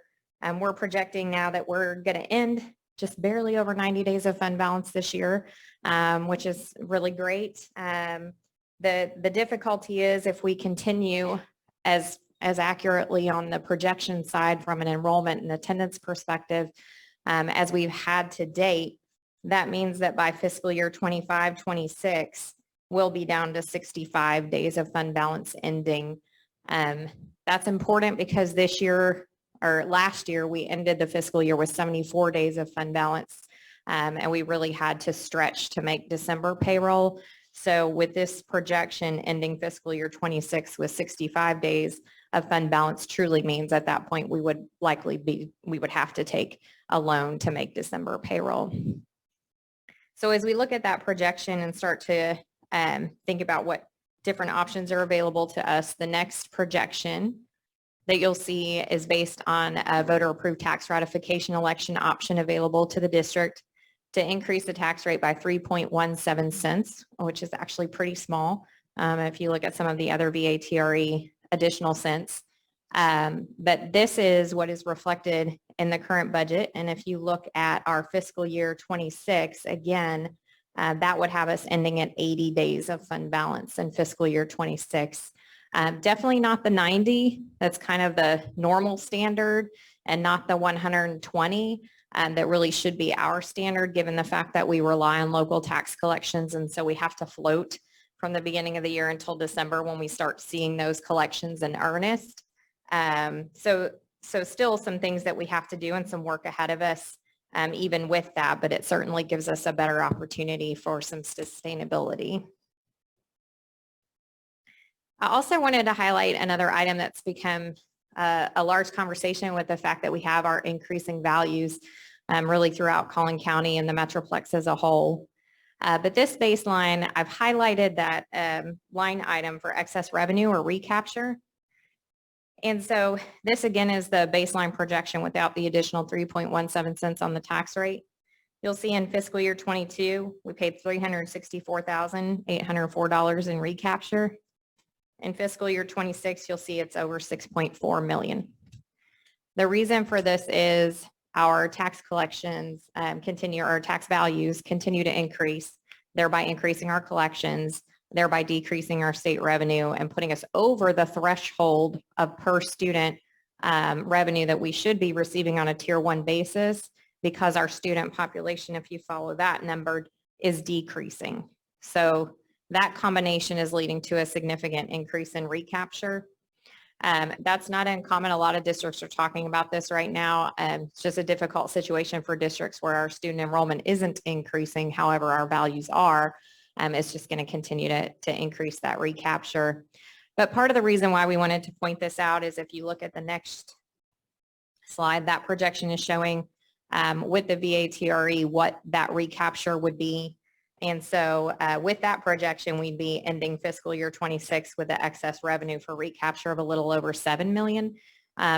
We're projecting now that we're going to end just barely over 90 days of fund balance this year, which is really great. The difficulty is if we continue as accurately on the projection side from an enrollment and attendance perspective as we've had to date, that means that by fiscal year 25-26, we'll be down to 65 days of fund balance ending. That's important because this year or last year, we ended the fiscal year with 74 days of fund balance, and we really had to stretch to make December payroll. So with this projection ending fiscal year 26 with 65 days of fund balance truly means at that point we would have to take a loan to make December payroll. So as we look at that projection and start to think about what different options are available to us, the next projection that you'll see is based on a voter approved tax ratification election option available to the district to increase the tax rate by 3.17 cents, which is actually pretty small, if you look at some of the other VATRE additional cents. But this is what is reflected in the current budget. And if you look at our fiscal year 26, again, that would have us ending at 80 days of fund balance in fiscal year 26. Definitely not the 90. That's kind of the normal standard, and not the 120 that really should be our standard, given the fact that we rely on local tax collections. And so we have to float from the beginning of the year until December when we start seeing those collections in earnest. So still some things that we have to do and some work ahead of us, even with that, but it certainly gives us a better opportunity for some sustainability. I also wanted to highlight another item that's become a large conversation with the fact that we have our increasing values really throughout Collin County and the Metroplex as a whole. But this baseline, I've highlighted that line item for excess revenue or recapture. And so this again is the baseline projection without the additional 3.17 cents on the tax rate. You'll see in fiscal year 22, we paid $364,804 in recapture. In fiscal year 26, you'll see it's over 6.4 million. The reason for this is our tax collections our tax values continue to increase, thereby increasing our collections, thereby decreasing our state revenue and putting us over the threshold of per student revenue that we should be receiving on a tier 1 basis, because our student population, if you follow that number, is decreasing. So that combination is leading to a significant increase in recapture. That's not uncommon. A lot of districts are talking about this right now. It's just a difficult situation for districts where our student enrollment isn't increasing. However, our values are. It's just going to continue to increase that recapture. But part of the reason why we wanted to point this out is if you look at the next slide, that projection is showing with the VATRE what that recapture would be. And so with that projection, we'd be ending fiscal year 26 with the excess revenue for recapture of a little over 7 million.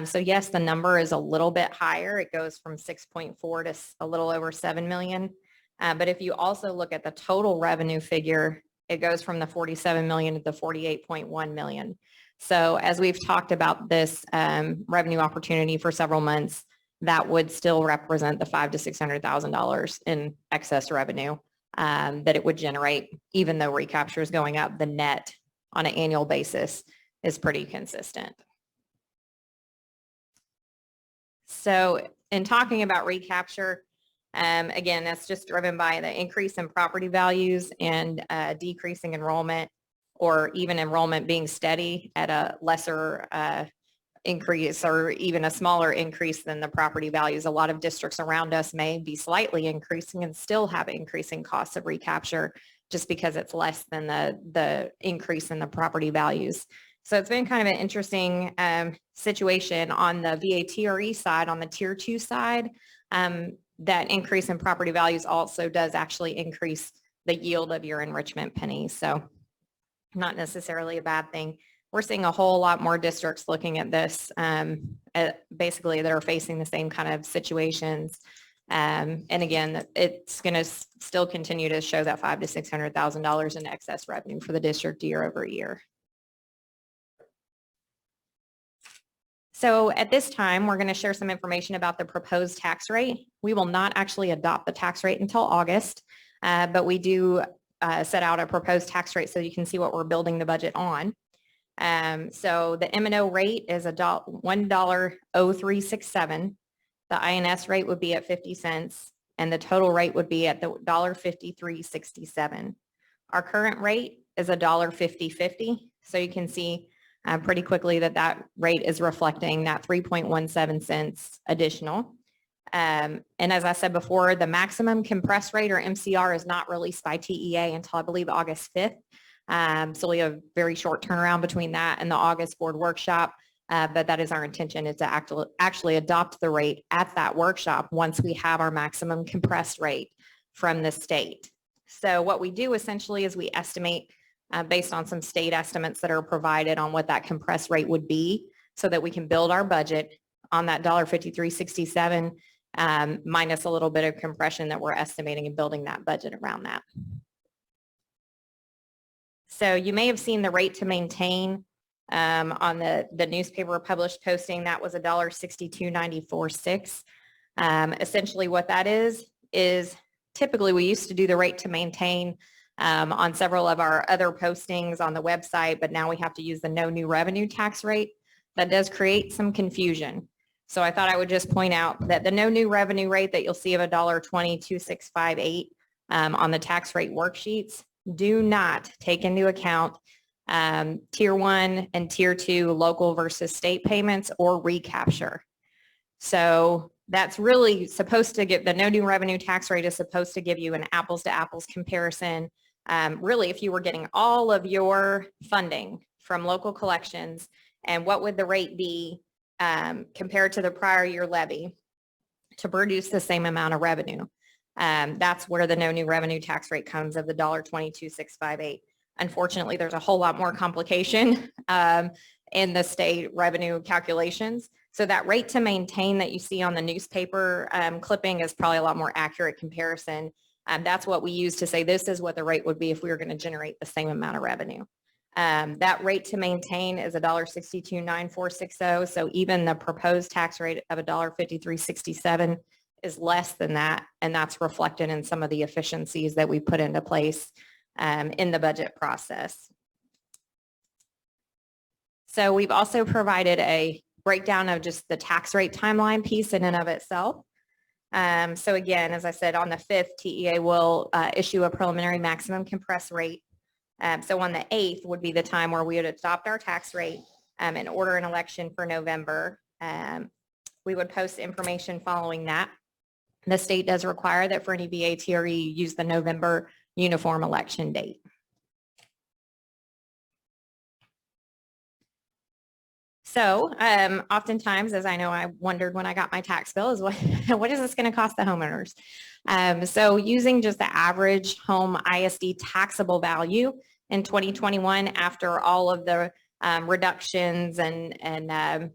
So yes, the number is a little bit higher. It goes from 6.4 to a little over 7 million. But if you also look at the total revenue figure, it goes from the 47 million to the 48.1 million. So as we've talked about this revenue opportunity for several months, that would still represent the $500,000 to $600,000 in excess revenue that it would generate, even though recapture is going up. The net on an annual basis is pretty consistent. So in talking about recapture, again, that's just driven by the increase in property values and decreasing enrollment, or even enrollment being steady at a lesser increase or even a smaller increase than the property values. A lot of districts around us may be slightly increasing and still have increasing costs of recapture just because it's less than the increase in the property values. So it's been kind of an interesting situation on the VATRE side. On the tier 2 side, that increase in property values also does actually increase the yield of your enrichment pennies. So not necessarily a bad thing. We're seeing a whole lot more districts looking at this, basically that are facing the same kind of situations. And again, it's going to still continue to show that $500,000 to $600,000 in excess revenue for the district year over year. So at this time, we're going to share some information about the proposed tax rate. We will not actually adopt the tax rate until August, but we do set out a proposed tax rate so you can see what we're building the budget on. So the M&O rate is $1.0367. The INS rate would be at 50 cents, and the total rate would be at the $1.5367. Our current rate is $1.5050. So you can see pretty quickly that rate is reflecting that 3.17 cents additional. And as I said before, the maximum compressed rate, or MCR, is not released by TEA until I believe August 5th. So we have a very short turnaround between that and the August board workshop. But that is our intention, is to actually adopt the rate at that workshop once we have our maximum compressed rate from the state. So what we do essentially is we estimate based on some state estimates that are provided on what that compressed rate would be, so that we can build our budget on that $1.5367 minus a little bit of compression that we're estimating, and building that budget around that. So you may have seen the rate to maintain on the newspaper published posting. That was $1.6294.6. Essentially what that is typically we used to do the rate to maintain on several of our other postings on the website, but now we have to use the no new revenue tax rate. That does create some confusion. So I thought I would just point out that the no new revenue rate that you'll see of $1.202658 on the tax rate worksheets do not take into account tier 1 and tier 2 local versus state payments or recapture. So that's really supposed to give, the no new revenue tax rate is supposed to give you an apples to apples comparison. Really, if you were getting all of your funding from local collections, and what would the rate be compared to the prior year levy to produce the same amount of revenue? That's where the no new revenue tax rate comes of the $1.22658. Unfortunately, there's a whole lot more complication in the state revenue calculations. So that rate to maintain that you see on the newspaper clipping is probably a lot more accurate comparison. That's what we use to say this is what the rate would be if we were going to generate the same amount of revenue. That rate to maintain is $1.629460. So even the proposed tax rate of $1.5367 is less than that. And that's reflected in some of the efficiencies that we put into place in the budget process. So we've also provided a breakdown of just the tax rate timeline piece in and of itself. So again, as I said, on the 5th, TEA will issue a preliminary maximum compressed rate. So on the 8th would be the time where we would adopt our tax rate and order an election for November. We would post information following that. The state does require that for any BATRE you use the November uniform election date. So oftentimes, as I know, I wondered when I got my tax bill is what is this going to cost the homeowners? So using just the average home ISD taxable value in 2021 after all of the reductions and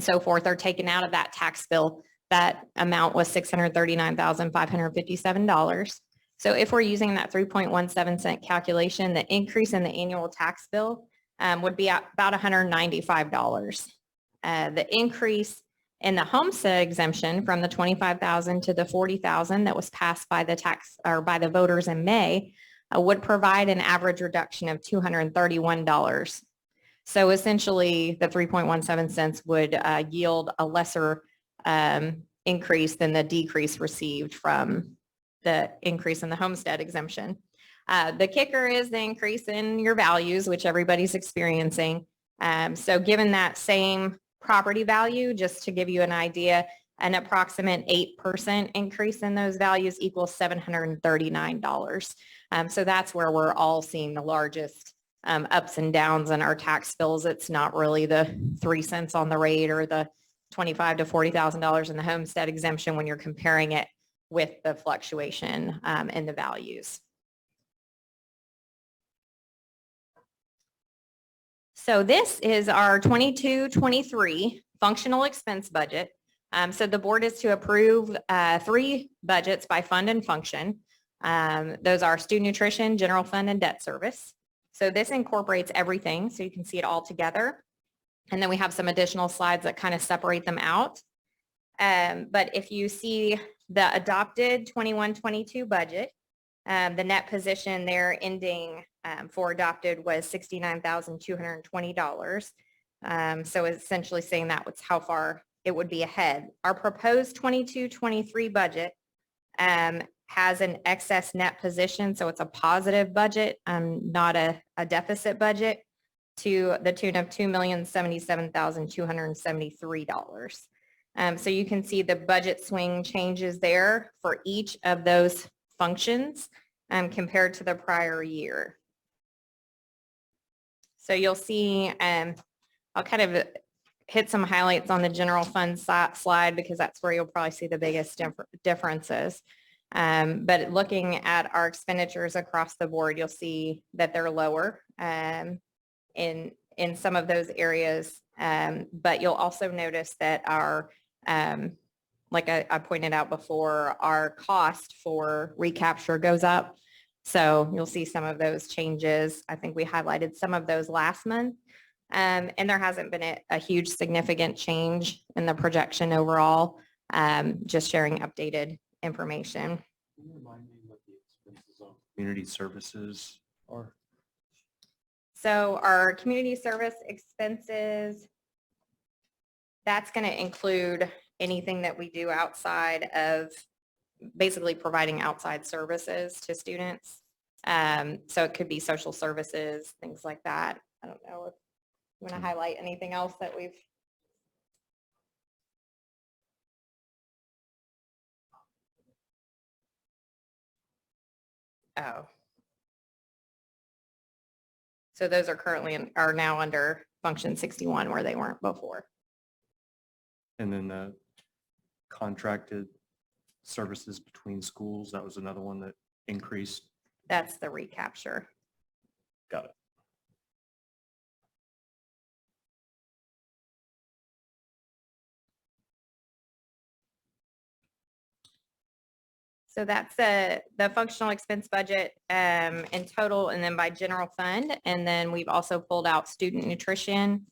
so forth are taken out of that tax bill, that amount was $639,557. So if we're using that 3.17 cent calculation, the increase in the annual tax bill would be about $195. The increase in the homestead exemption from the $25,000 to the $40,000 that was passed by the voters in May would provide an average reduction of $231. So essentially, the 3.17 cents would yield a lesser increase than the decrease received from the increase in the homestead exemption. The kicker is the increase in your values, which everybody's experiencing. So given that same property value, just to give you an idea, an approximate 8% increase in those values equals $739. So that's where we're all seeing the largest ups and downs in our tax bills. It's not really the 3 cents on the rate or the $25,000 to $40,000 in the homestead exemption when you're comparing it with the fluctuation in the values. So this is our 22-23 functional expense budget. So the board is to approve 3 budgets by fund and function. Those are student nutrition, general fund, and debt service. So this incorporates everything so you can see it all together. And then we have some additional slides that kind of separate them out. But if you see the adopted 21-22 budget, the net position there ending for adopted was $69,220. So essentially saying that was how far it would be ahead. Our proposed 22-23 budget has an excess net position, so it's a positive budget, not a deficit budget, to the tune of $2,077,273. So you can see the budget swing changes there for each of those functions compared to the prior year. So you'll see, I'll kind of hit some highlights on the general fund slide because that's where you'll probably see the biggest differences. But looking at our expenditures across the board, you'll see that they're lower in some of those areas. But you'll also notice that our, like I pointed out before, our cost for recapture goes up. So you'll see some of those changes. I think we highlighted some of those last month. And there hasn't been a huge significant change in the projection overall, just sharing updated information. Can you remind me what the expenses on community services are? So our community service expenses, that's going to include anything that we do outside of basically providing outside services to students. So it could be social services, things like that. I don't know if you want to highlight anything else that we've. Oh. So those are currently are now under function 61 where they weren't before. And then the contracted services between schools, that was another one that increased. That's the recapture. Got it. So that's the functional expense budget in total and then by general fund. And then we've also pulled out student nutrition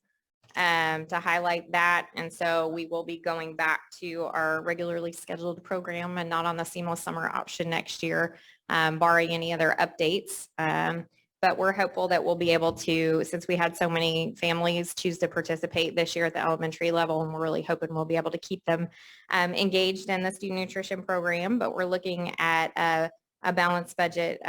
to highlight that. And so we will be going back to our regularly scheduled program and not on the seamless summer option next year, barring any other updates. But we're hopeful that we'll be able to, since we had so many families choose to participate this year at the elementary level, and we're really hoping we'll be able to keep them engaged in the student nutrition program. But we're looking at a balanced budget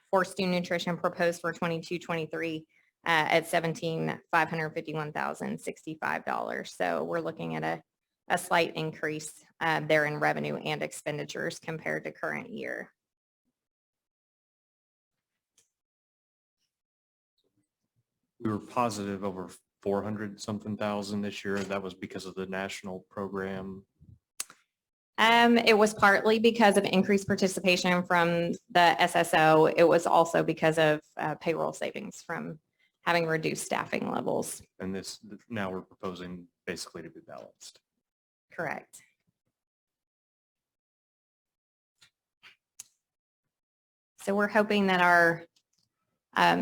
for student nutrition proposed for 22-23 at $17,551,065. So we're looking at a slight increase there in revenue and expenditures compared to current year. We were positive over 400 something thousand this year. That was because of the national program. It was partly because of increased participation from the SSO. It was also because of payroll savings from having reduced staffing levels. And this, now we're proposing basically to be balanced. Correct. So we're hoping that our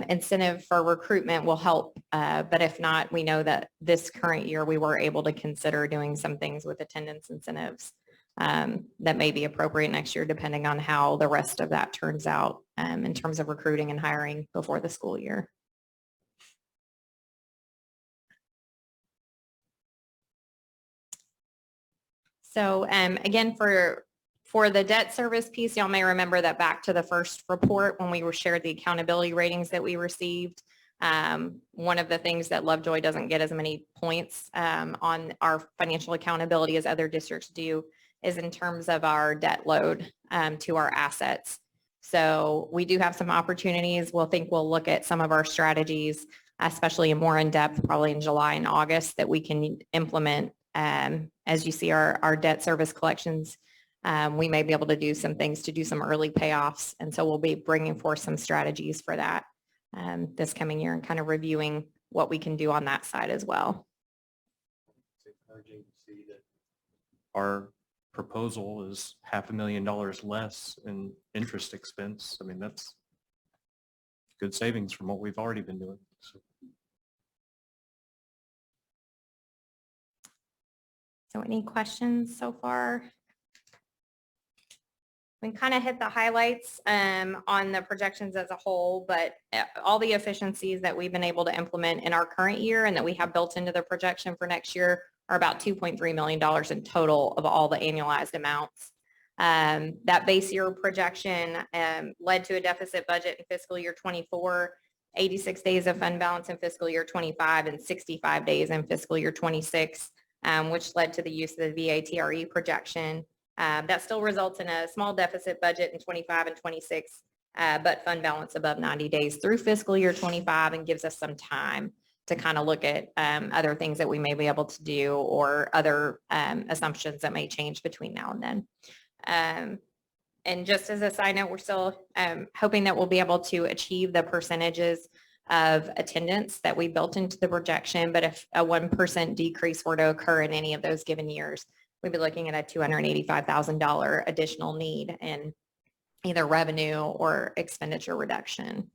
incentive for recruitment will help. But if not, we know that this current year we were able to consider doing some things with attendance incentives that may be appropriate next year, depending on how the rest of that turns out in terms of recruiting and hiring before the school year. So again, for the debt service piece, y'all may remember that back to the first report when we were shared the accountability ratings that we received. One of the things that Lovejoy doesn't get as many points on our financial accountability as other districts do is in terms of our debt load to our assets. So we do have some opportunities. We'll look at some of our strategies, especially more in depth, probably in July and August, that we can implement. As you see our debt service collections, we may be able to do some things to do some early payoffs. And so we'll be bringing forth some strategies for that this coming year and kind of reviewing what we can do on that side as well. It's encouraging to see that our proposal is $500,000 less in interest expense. I mean, that's good savings from what we've already been doing. So any questions so far? We kind of hit the highlights on the projections as a whole, but all the efficiencies that we've been able to implement in our current year and that we have built into the projection for next year are about $2.3 million in total of all the annualized amounts. That base year projection led to a deficit budget in fiscal year 24, 86 days of fund balance in fiscal year 25, and 65 days in fiscal year 26, which led to the use of the VATRE projection. That still results in a small deficit budget in 25 and 26, but fund balance above 90 days through fiscal year 25 and gives us some time to kind of look at other things that we may be able to do or other assumptions that may change between now and then. And just as a side note, we're still hoping that we'll be able to achieve the percentages of attendance that we built into the projection. But if a 1% decrease were to occur in any of those given years, we'd be looking at a $285,000 additional need. And either revenue or expenditure reduction.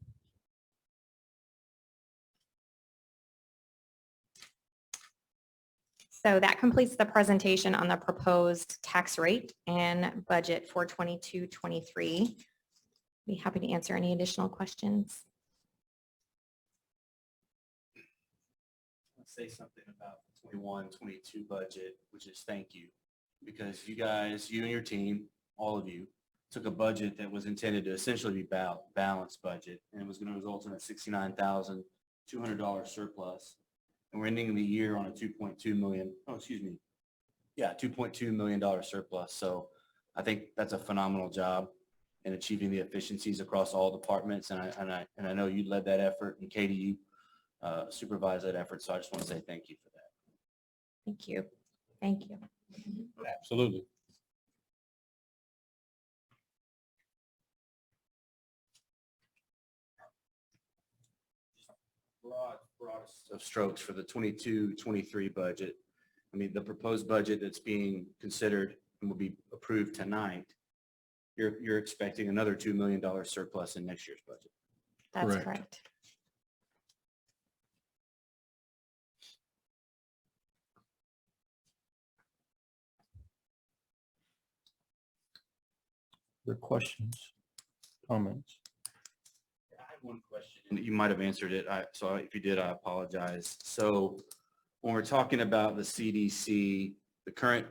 So that completes the presentation on the proposed tax rate and budget for 22-23. Be happy to answer any additional questions. Let's say something about the 21-22 budget, which is thank you. Because you guys, you and your team, all of you, took a budget that was intended to essentially be balanced budget, and it was going to result in a $69,200 surplus. And we're ending the year on a $2.2 million surplus. So I think that's a phenomenal job in achieving the efficiencies across all departments. And I know you led that effort, and Katie, you supervised that effort. So I just want to say thank you for that. Thank you. Thank you. Absolutely. Broadest of strokes for the 22-23 budget. I mean, the proposed budget that's being considered and will be approved tonight, you're expecting another $2 million surplus in next year's budget. That's Correct. correct. There questions, comments? I have one question, and you might have answered it. So if you did, I apologize. So when we're talking about the CDC, the current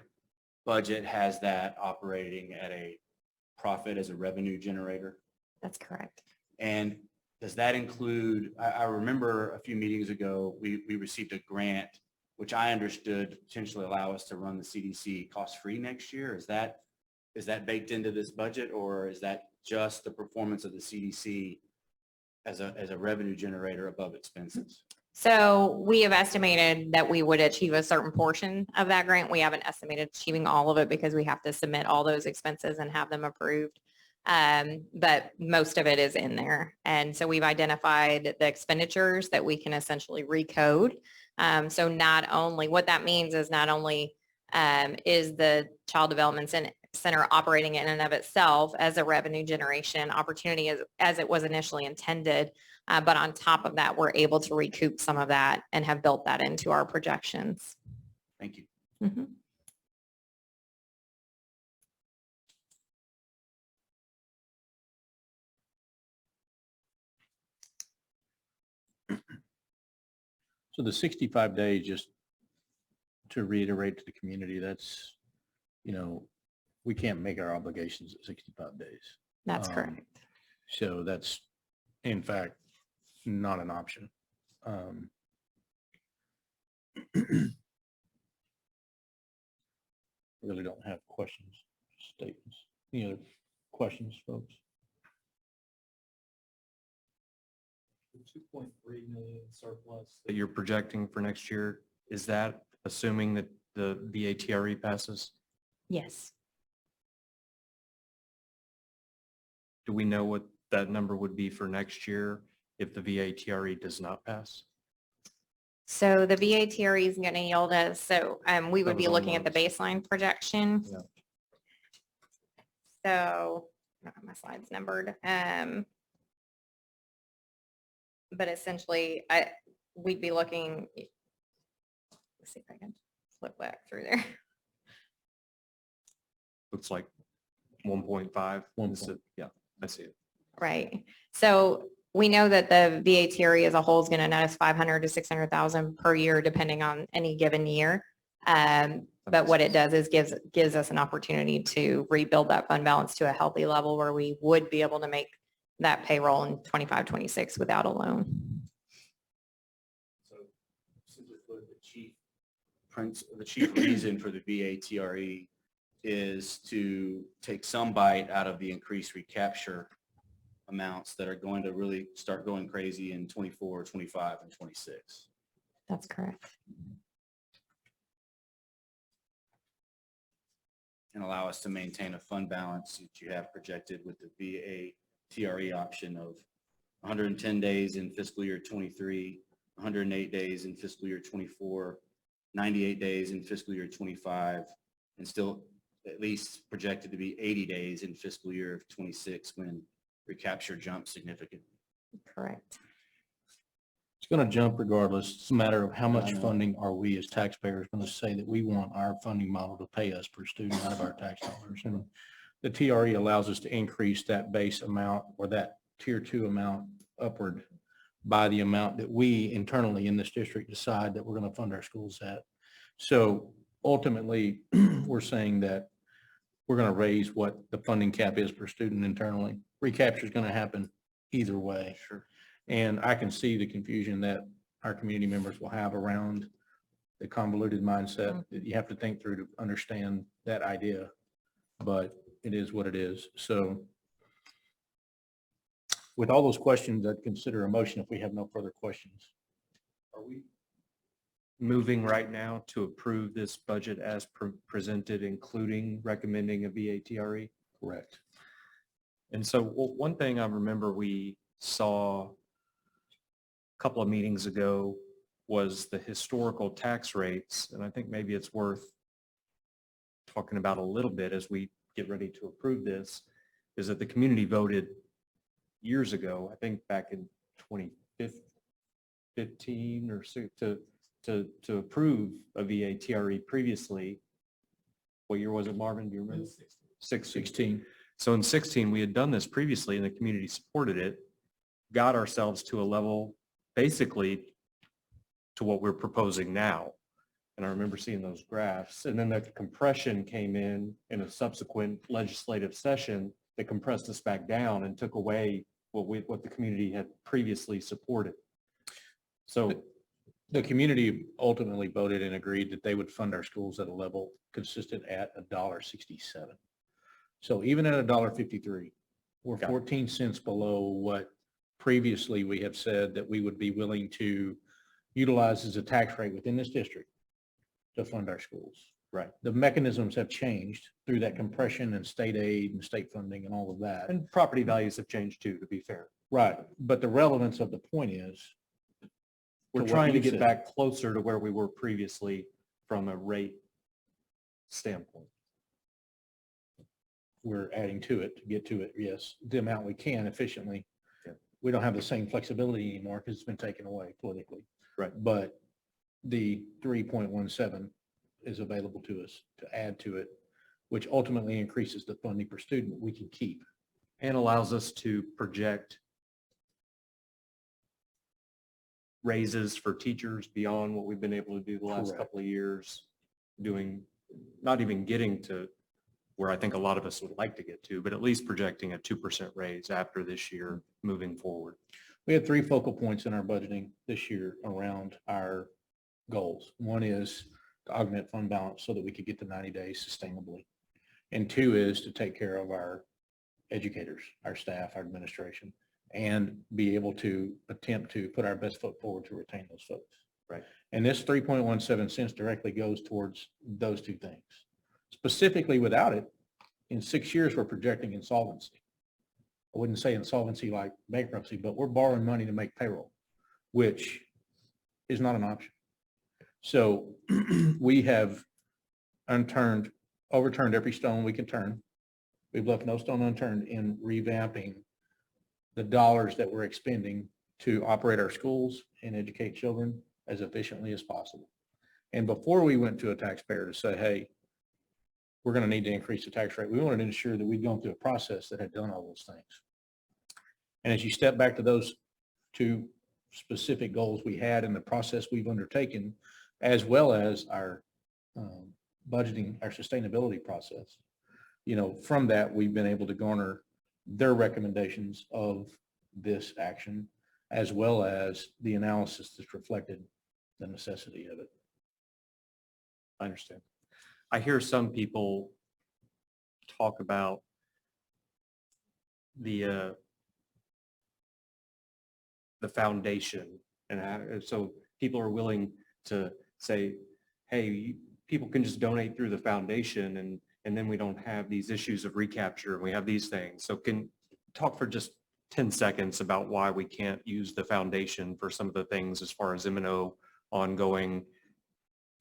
budget has that operating at a profit as a revenue generator. That's correct. And does that include, I remember a few meetings ago, we received a grant, which I understood potentially allow us to run the CDC cost-free next year. Is that baked into this budget, or is that just the performance of the CDC as a revenue generator above expenses? So we have estimated that we would achieve a certain portion of that grant. We haven't estimated achieving all of it because we have to submit all those expenses and have them approved. But most of it is in there. And so we've identified the expenditures that we can essentially recode. So not only, what that means is not only is the Child Development Center operating in and of itself as a revenue generation opportunity as it was initially intended, but on top of that, we're able to recoup some of that and have built that into our projections. Thank you. Mhm. So the 65 days, just to reiterate to the community, that's, we can't make our obligations at 65 days. That's correct. So that's, in fact, not an option. Really don't have questions, statements. Any other questions, folks? The 2.3 million surplus that you're projecting for next year, is that assuming that the VATRE passes? Yes. Do we know what that number would be for next year if the VATRE does not pass? So the VATRE is going to yield us, so we would That be was on looking at the those. baseline projection. Yeah. So, I don't have my slides numbered. But essentially, we'd be looking, let's see if I can flip back through there. Looks like 1.5. Yeah, I see it. Right. So we know that the VATRE as a whole is going to net us 500 to 600,000 per year, depending on any given year. But what it does is gives us an opportunity to rebuild that fund balance to a healthy level where we would be able to make that payroll in 25, 26 without a loan. So simply put, the chief reason for the VATRE is to take some bite out of the increased recapture amounts that are going to really start going crazy in 24, 25, and 26. That's correct. And allow us to maintain a fund balance that you have projected with the VATRE option of 110 days in fiscal year 23, 108 days in fiscal year 24, 98 days in fiscal year 25, and still at least projected to be 80 days in fiscal year of 26 when recapture jumps significantly. Correct. It's going to jump regardless. It's a matter of how much I know. funding are we as taxpayers going to say that we want our funding model to pay us per student out of our tax dollars. And the TRE allows us to increase that base amount or that tier 2 amount upward by the amount that we internally in this district decide that we're going to fund our schools at. So ultimately, we're saying that we're going to raise what the funding cap is per student internally. Recapture is going to happen either way. Sure. And I can see the confusion that our community members will have around the convoluted mindset that you have to think through to understand that idea, but it is what it is. So with all those questions, I'd consider a motion if we have no further questions. Are we moving right now to approve this budget as presented, including recommending a VATRE? Correct. And so one thing I remember we saw a couple of meetings ago was the historical tax rates. And I think maybe it's worth talking about a little bit as we get ready to approve this, is that the community voted years ago, I think back in 2015 or so, to approve a VATRE previously. What year was it, Marvin? Do you remember? 16. So in 16, we had done this previously and the community supported it, got ourselves to a level basically to what we're proposing now. And I remember seeing those graphs. And then the compression came in a subsequent legislative session that compressed us back down and took away what the community had previously supported. So The community ultimately voted and agreed that they would fund our schools at a level consistent at $1.67. So even at $1.53, we're Got it. 14 cents below what previously we have said that we would be willing to utilize as a tax rate within this district to fund our schools. Right. The mechanisms have changed through that compression and state aid and state funding and all of that. and property values have changed too, to be fair. Right. But the relevance of the point is, We're to what trying to you get said. back closer to where we were previously from a rate standpoint. we're adding to it to get to it, yes, the amount we can efficiently. Yeah. We don't have the same flexibility anymore because it's been taken away politically. Right. But the 3.17 is available to us to add to it, which ultimately increases the funding per student we can keep. And allows us to project raises for teachers beyond what we've been able to do the last Correct. couple of years, not even getting to where I think a lot of us would like to get to, but at least projecting a 2% raise after this year moving forward. We had 3 focal points in our budgeting this year around our goals. One is to augment fund balance so that we could get to 90 days sustainably. And 2 is to take care of our educators, our staff, our administration, and be able to attempt to put our best foot forward to retain those folks. Right. And this 3.17 cents directly goes towards those 2 things. Specifically, without it, in 6 years, we're projecting insolvency. I wouldn't say insolvency like bankruptcy, but we're borrowing money to make payroll, which is not an option. So we have overturned every stone we can turn. We've left no stone unturned in revamping the dollars that we're expending to operate our schools and educate children as efficiently as possible. And before we went to a taxpayer to say, hey, we're going to need to increase the tax rate, we wanted to ensure that we'd gone through a process that had done all those things. And as you step back to those 2 specific goals we had in the process we've undertaken, as well as our budgeting, our sustainability process, from that, we've been able to garner their recommendations of this action, as well as the analysis that's reflected the necessity of it. I understand. I hear some people talk about the foundation, and so people are willing to say, hey, people can just donate through the foundation and then we don't have these issues of recapture and we have these things. So can talk for just 10 seconds about why we can't use the foundation for some of the things as far as M&O ongoing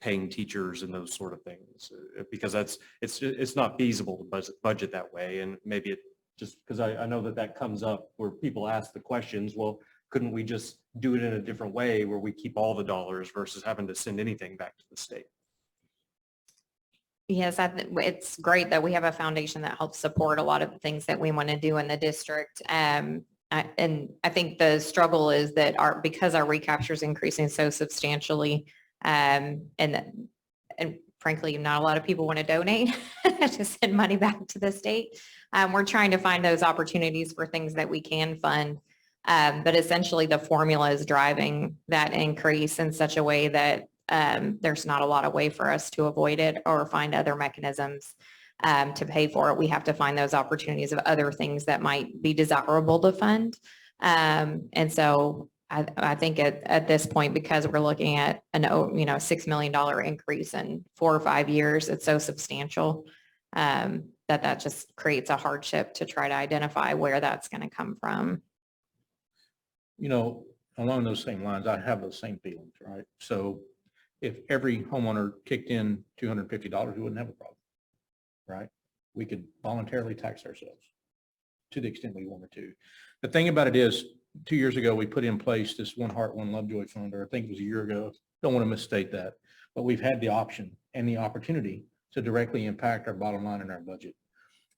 paying teachers and those sort of things, because it's not feasible to budget that way. And maybe it just, because I know that comes up where people ask the questions, well, couldn't we just do it in a different way where we keep all the dollars versus having to send anything back to the state? Yes, it's great that we have a foundation that helps support a lot of the things that we want to do in the district. And I think the struggle is that because our recapture is increasing so substantially, and frankly, not a lot of people want to donate to send money back to the state. We're trying to find those opportunities for things that we can fund. But essentially the formula is driving that increase in such a way that there's not a lot of way for us to avoid it or find other mechanisms to pay for it. We have to find those opportunities of other things that might be desirable to fund. And so I think at this point, because we're looking at $6 million increase in 4 or 5 years, it's so substantial that just creates a hardship to try to identify where that's going to come from. Along those same lines, I have those same feelings, right? So if every homeowner kicked in $250, we wouldn't have a problem, right? We could voluntarily tax ourselves to the extent we wanted to. The thing about it is, 2 years ago, we put in place this One Heart, One Lovejoy fund, or I think it was a year ago. Don't want to misstate that, but we've had the option and the opportunity to directly impact our bottom line and our budget.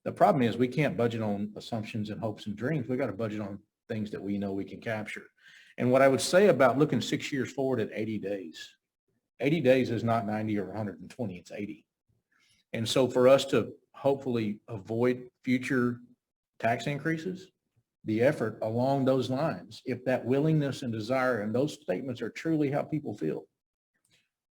The problem is we can't budget on assumptions and hopes and dreams. We got to budget on things that we know we can capture. And what I would say about looking 6 years forward at 80 days is not 90 or 120, it's 80. And so for us to hopefully avoid future tax increases, the effort along those lines, if that willingness and desire and those statements are truly how people feel,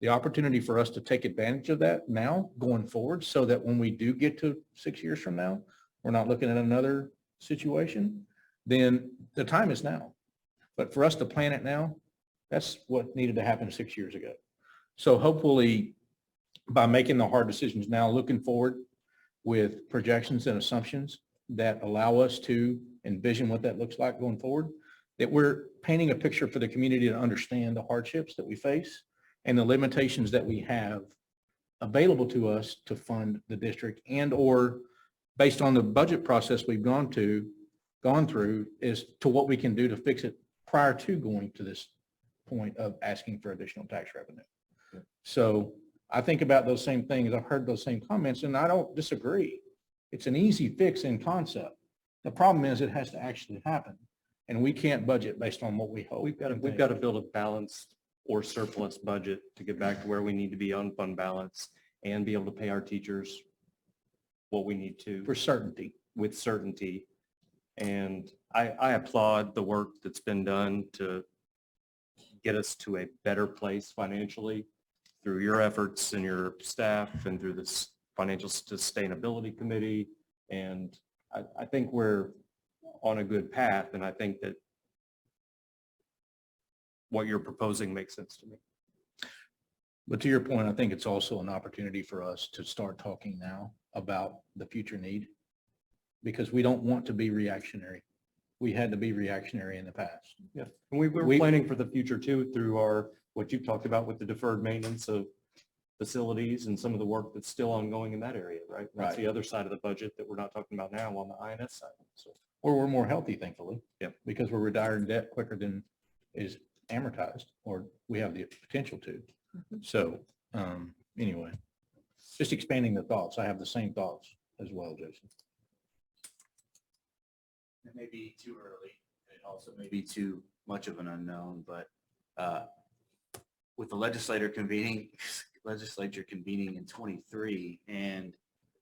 the opportunity for us to take advantage of that now going forward so that when we do get to 6 years from now, we're not looking at another situation, then the time is now. But for us to plan it now, that's what needed to happen 6 years ago. So hopefully by making the hard decisions now, looking forward with projections and assumptions that allow us to envision what that looks like going forward, that we're painting a picture for the community to understand the hardships that we face and the limitations that we have available to us to fund the district, and or based on the budget process we've gone through is to what we can do to fix it prior to going to this point of asking for additional tax revenue. So I think about those same things. I've heard those same comments and I don't disagree. It's an easy fix in concept. The problem is it has to actually happen, and we can't budget based on what we hope. We've got to build a balanced or surplus budget to get back to where we need to be on fund balance and be able to pay our teachers what we need to. For certainty. With certainty. And I applaud the work that's been done to get us to a better place financially through your efforts and your staff and through this Financial Sustainability Committee. And I think we're on a good path, and I think that what you're proposing makes sense to me. But to your point, I think it's also an opportunity for us to start talking now about the future need, because we don't want to be reactionary. We had to be reactionary in the past. Yeah, and we're planning for the future too through what you've talked about with the deferred maintenance of facilities and some of the work that's still ongoing in that area, right? That's the other side of the budget that we're not talking about now on the INS side. So, or we're more healthy, thankfully. Yeah. Because we're retiring debt quicker than is amortized, or we have the potential to. So anyway, just expanding the thoughts. I have the same thoughts as well, Jason. It may be too early. It also may be too much of an unknown, but with the legislature convening in 23 and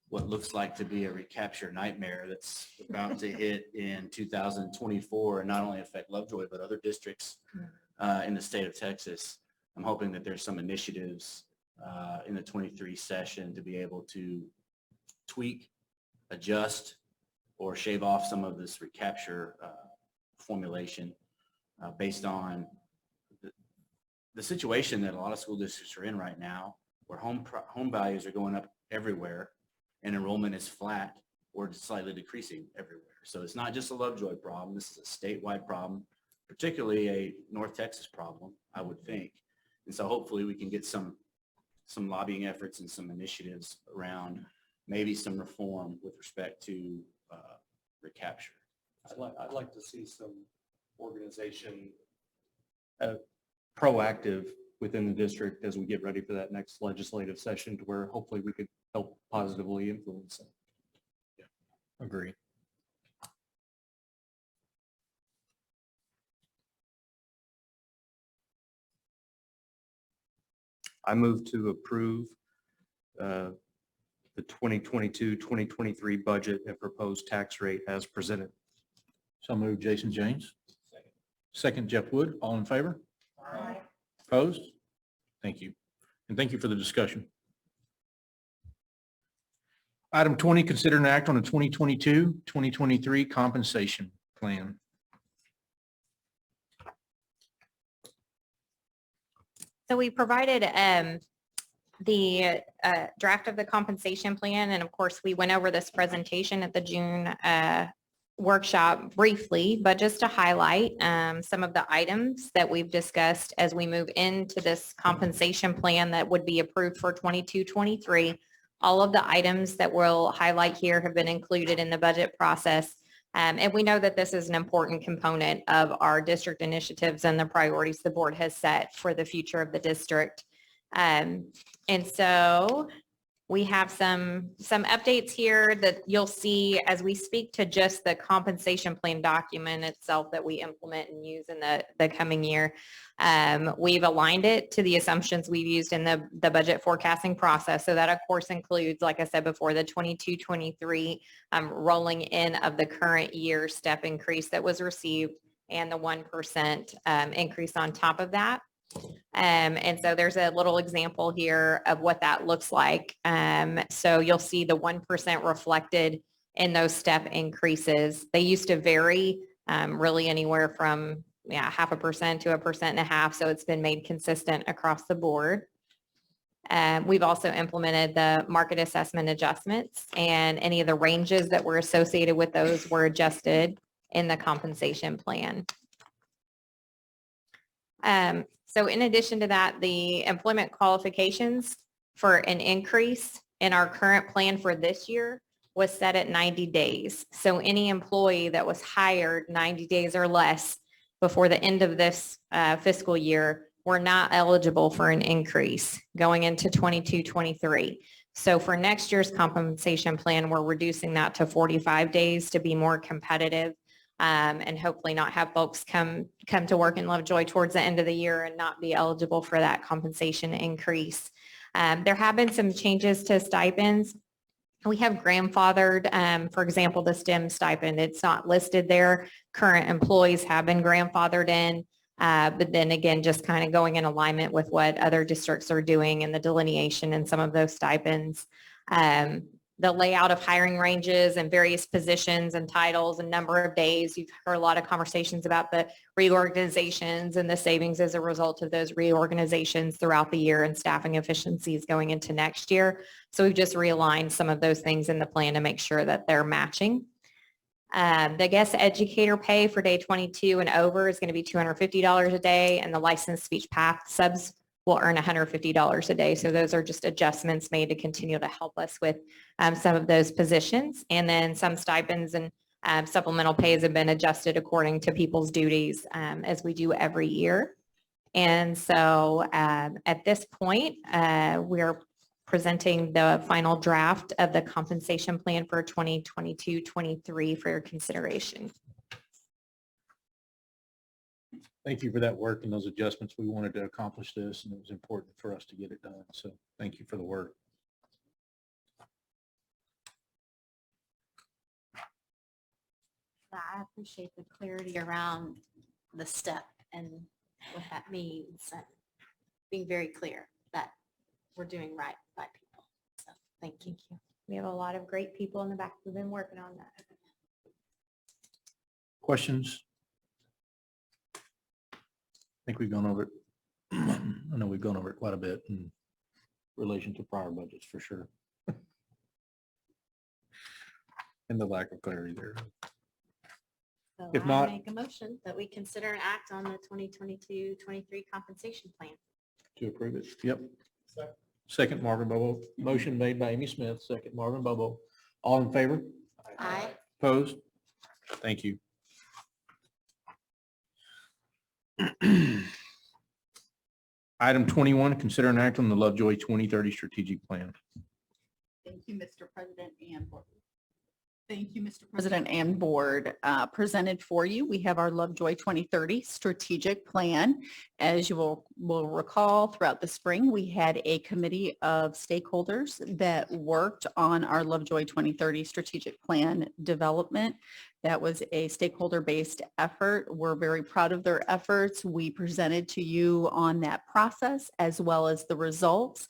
what looks like to be a recapture nightmare that's about to hit in 2024 and not only affect Lovejoy, but other districts in the state of Texas, I'm hoping that there's some initiatives in the 23 session to be able to tweak, adjust, or shave off some of this recapture formulation based on the situation that a lot of school districts are in right now, where home values are going up everywhere and enrollment is flat or slightly decreasing everywhere. So it's not just a Lovejoy problem. This is a statewide problem, particularly a North Texas problem, I would think. And so hopefully we can get some some lobbying efforts and some initiatives around maybe some reform with respect to recapture. I'd like to see some organization proactive within the district as we get ready for that next legislative session to where hopefully we could help positively influence it. Agree. I move to approve the 2022-2023 budget and proposed tax rate as presented. So moved, Jason James. Second, Jeff Wood. All in favor? Opposed? Thank you. And thank you for the discussion. Item 20, consider an act on a 2022-2023 compensation plan. So we provided the draft of the compensation plan, and of course, we went over this presentation at the June workshop briefly, but just to highlight some of the items that we've discussed as we move into this compensation plan that would be approved for 22-23. All of the items that we'll highlight here have been included in the budget process. And we know that this is an important component of our district initiatives and the priorities the board has set for the future of the district. And so we have some updates here that you'll see as we speak to just the compensation plan document itself that we implement and use in the coming year. We've aligned it to the assumptions we've used in the budget forecasting process. So that of course includes, like I said before, the 22-23 rolling in of the current year step increase that was received and the 1% increase on top of that. And so there's a little example here of what that looks like. So you'll see the 1% reflected in those step increases. They used to vary really anywhere from 0.5% to 1.5%. So it's been made consistent across the board. We've also implemented the market assessment adjustments, and any of the ranges that were associated with those were adjusted in the compensation plan. So in addition to that, the employment qualifications for an increase in our current plan for this year was set at 90 days. So any employee that was hired 90 days or less before the end of this fiscal year were not eligible for an increase going into 22-23. So for next year's compensation plan, we're reducing that to 45 days to be more competitive. And hopefully not have folks come to work in Lovejoy towards the end of the year and not be eligible for that compensation increase. There have been some changes to stipends. We have grandfathered, for example, the STEM stipend. It's not listed there. Current employees have been grandfathered in, but then again, just kind of going in alignment with what other districts are doing and the delineation and some of those stipends. The layout of hiring ranges and various positions and titles and number of days. You've heard a lot of conversations about the reorganizations and the savings as a result of those reorganizations throughout the year and staffing efficiencies going into next year. So we've just realigned some of those things in the plan to make sure that they're matching. The guest educator pay for day 22 and over is going to be $250 a day, and the licensed speech path subs will earn $150 a day. So those are just adjustments made to continue to help us with some of those positions. And then some stipends and supplemental pays have been adjusted according to people's duties as we do every year. And so at this point, we're presenting the final draft of the compensation plan for 2022-23 for your consideration. Thank you for that work and those adjustments. We wanted to accomplish this, and it was important for us to get it done. So thank you for the work. I appreciate the clarity around the step and what that means, and being very clear that we're doing right by people. So thank you. We have a lot of great people in the back who've been working on that. Questions? I think we've gone over it. I know we've gone over it quite a bit in relation to prior budgets for sure. And the lack of clarity there. So If I not- make a motion that we consider and act on the 2022-23 compensation plan. To approve it. Yep. second Marvin Bobo. Motion made by Amy Smith, second Marvin Bobo. All in favor? Aye. Opposed? Thank you. Item 21, consider an act on the Lovejoy 2030 strategic plan. Thank you, Mr. President and Board. Thank you, Mr. President and Board. Presented for you, we have our Lovejoy 2030 strategic plan. As you will recall, throughout the spring, we had a committee of stakeholders that worked on our Lovejoy 2030 strategic plan development. That was a stakeholder-based effort. We're very proud of their efforts. We presented to you on that process as well as the results.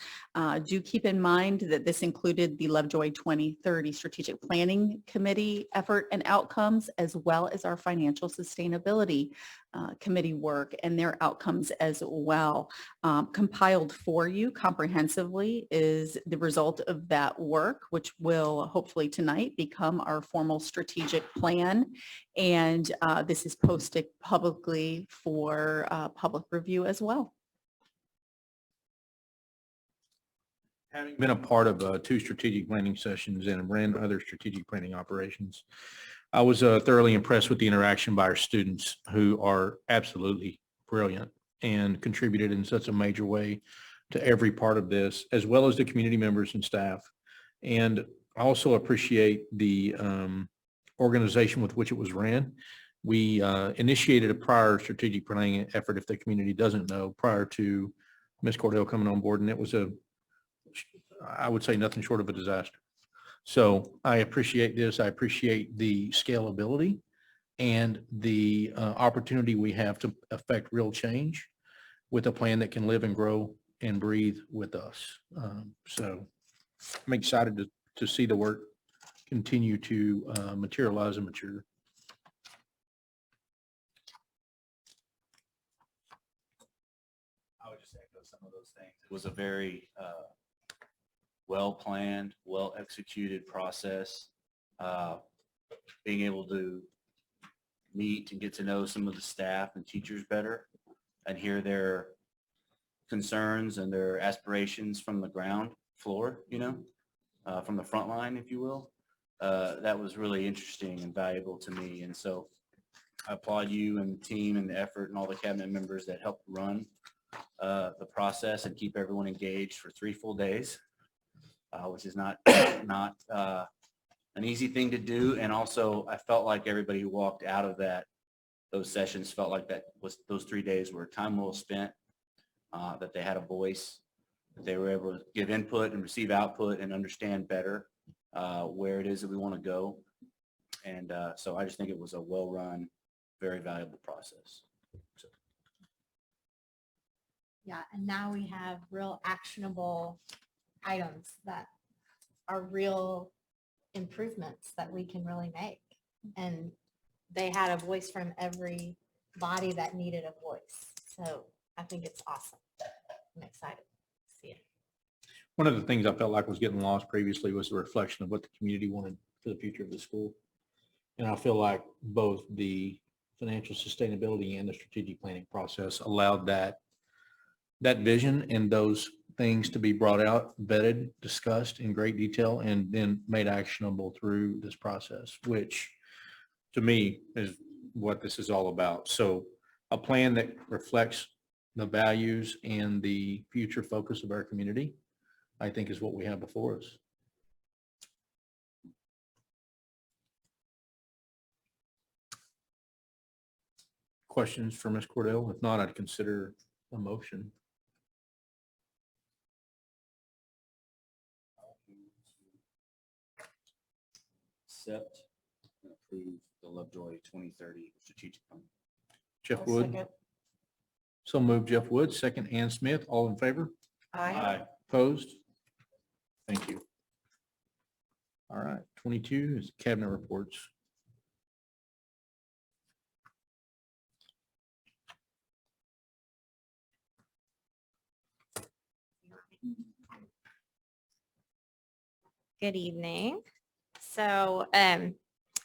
Do keep in mind that this included the Lovejoy 2030 Strategic Planning Committee effort and outcomes, as well as our financial sustainability committee work and their outcomes as well. Compiled for you comprehensively is the result of that work, which will hopefully tonight become our formal strategic plan. And this is posted publicly for public review as well. Having been a part of 2 strategic planning sessions and ran other strategic planning operations, I was thoroughly impressed with the interaction by our students, who are absolutely brilliant and contributed in such a major way to every part of this, as well as the community members and staff. And I also appreciate the organization with which it was ran. We initiated a prior strategic planning effort, if the community doesn't know, prior to Ms. Cordell coming on board, and it was I would say nothing short of a disaster. So I appreciate this. I appreciate the scalability and the opportunity we have to affect real change with a plan that can live and grow and breathe with us. So I'm excited to see the work continue to materialize and mature. I would just echo some of those things. It was a very well-planned, well-executed process. Being able to meet and get to know some of the staff and teachers better and hear their concerns and their aspirations from the ground floor, from the front line, if you will. That was really interesting and valuable to me. And so I applaud you and the team and the effort and all the cabinet members that helped run the process and keep everyone engaged for 3 full days. Which is not an easy thing to do. And also, I felt like everybody who walked out of those sessions felt like those 3 days were time well spent, that they had a voice, that they were able to give input and receive output and understand better where it is that we want to go. And so I just think it was a well-run, very valuable process. So. Yeah, and now we have real actionable items that are real improvements that we can really make. And they had a voice from every body that needed a voice. So I think it's awesome. I'm excited to see it. One of the things I felt like was getting lost previously was the reflection of what the community wanted for the future of the school. And I feel like both the financial sustainability and the strategic planning process allowed that vision and those things to be brought out, vetted, discussed in great detail, and then made actionable through this process, which to me is what this is all about. So a plan that reflects the values and the future focus of our community, I think, is what we have before us. Questions for Ms. Cordell? If not, I'd consider a motion. Accept and approve the Lovejoy 2030 strategic plan. Jeff Wood. So moved, Jeff Wood. Second, Ann Smith. All in favor? Aye. Opposed? Thank you. All right, 22 is cabinet reports. Good evening. So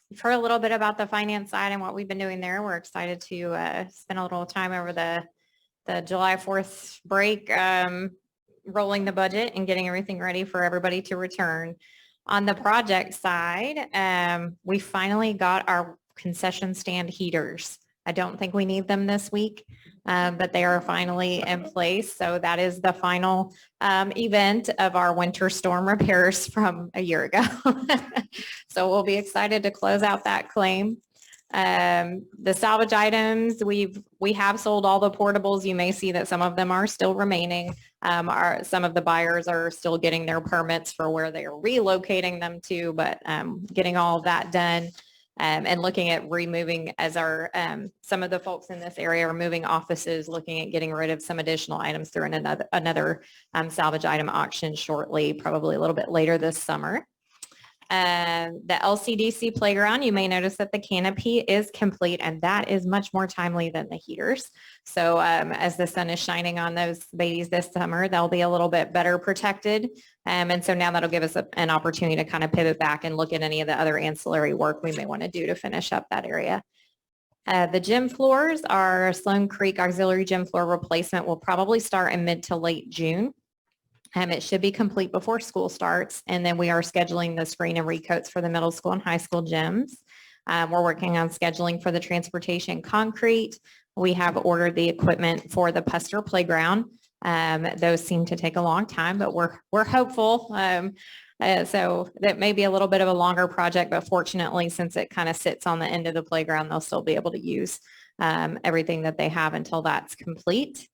you've heard a little bit about the finance side and what we've been doing there. We're excited to spend a little time over the July 4th break rolling the budget and getting everything ready for everybody to return. On the project side, we finally got our concession stand heaters. I don't think we need them this week, but they are finally in place. So that is the final event of our winter storm repairs from a year ago. So we'll be excited to close out that claim. The salvage items, we have sold all the portables. You may see that some of them are still remaining. Some of the buyers are still getting their permits for where they are relocating them to, but getting all of that done and looking at removing as our some of the folks in this area are moving offices, looking at getting rid of some additional items through another salvage item auction shortly, probably a little bit later this summer. The LCDC playground, you may notice that the canopy is complete, and that is much more timely than the heaters. So as the sun is shining on those babies this summer, they'll be a little bit better protected. And so now that'll give us an opportunity to kind of pivot back and look at any of the other ancillary work we may want to do to finish up that area. The gym floors, our Sloan Creek auxiliary gym floor replacement will probably start in mid to late June. It should be complete before school starts. And then we are scheduling the screen and recoats for the middle school and high school gyms. We're working on scheduling for the transportation concrete. We have ordered the equipment for the Puster playground. Those seem to take a long time, but we're hopeful. So that may be a little bit of a longer project, but fortunately, since it kind of sits on the end of the playground, they'll still be able to use everything that they have until that's complete.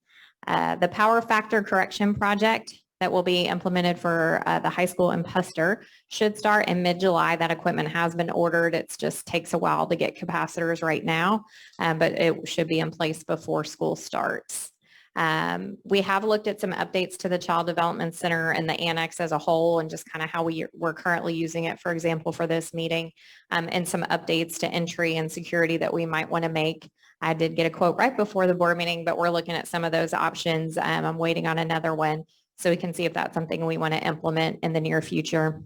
The power factor correction project that will be implemented for the high school in Puster should start in mid-July. That equipment has been ordered. It just takes a while to get capacitors right now, but it should be in place before school starts. We have looked at some updates to the Child Development Center and the annex as a whole and just kind of how we're currently using it, for example, for this meeting, and some updates to entry and security that we might want to make. I did get a quote right before the board meeting, but we're looking at some of those options. I'm waiting on another one so we can see if that's something we want to implement in the near future.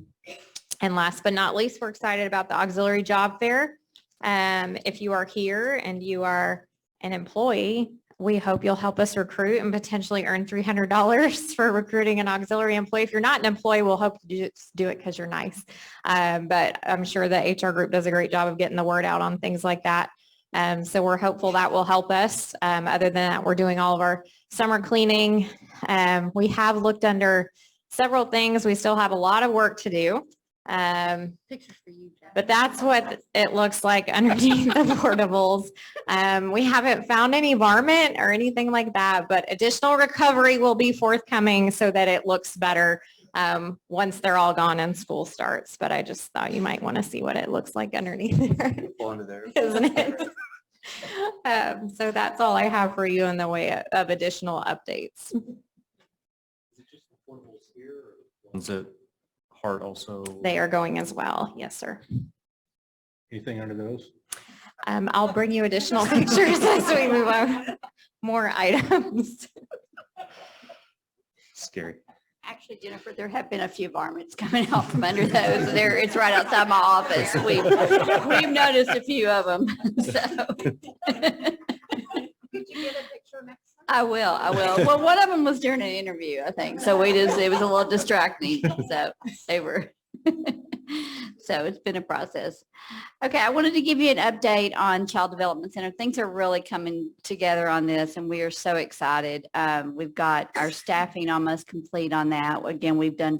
And last but not least, we're excited about the auxiliary job fair. If you are here and you are an employee, we hope you'll help us recruit and potentially earn $300 for recruiting an auxiliary employee. If you're not an employee, we'll hope to do it because you're nice. But I'm sure the HR group does a great job of getting the word out on things like that. So we're hopeful that will help us. Other than that, we're doing all of our summer cleaning. We have looked under several things. We still have a lot of work to do. Pictures for you, Jack. But that's what it looks like underneath the portables. We haven't found any varmint or anything like that, but additional recovery will be forthcoming so that it looks better once they're all gone and school starts. But I just thought you might want to see what it looks like underneath there, isn't it? So that's all I have for you in the way of additional updates. Ones at Hart also. They are going as well. Yes, sir. Anything under those? I'll bring you additional pictures as we move on. More items. Scary. Actually, Jennifer, there have been a few varmints coming out from under those. It's right outside my office. We've noticed a few of them. So. Could you get a picture next time? I will. Well, one of them was during an interview, I think. So it was a little distracting. So they were, so it's been a process. Okay. I wanted to give you an update on Child Development Center. Things are really coming together on this and we are so excited. We've got our staffing almost complete on that. Again, we've done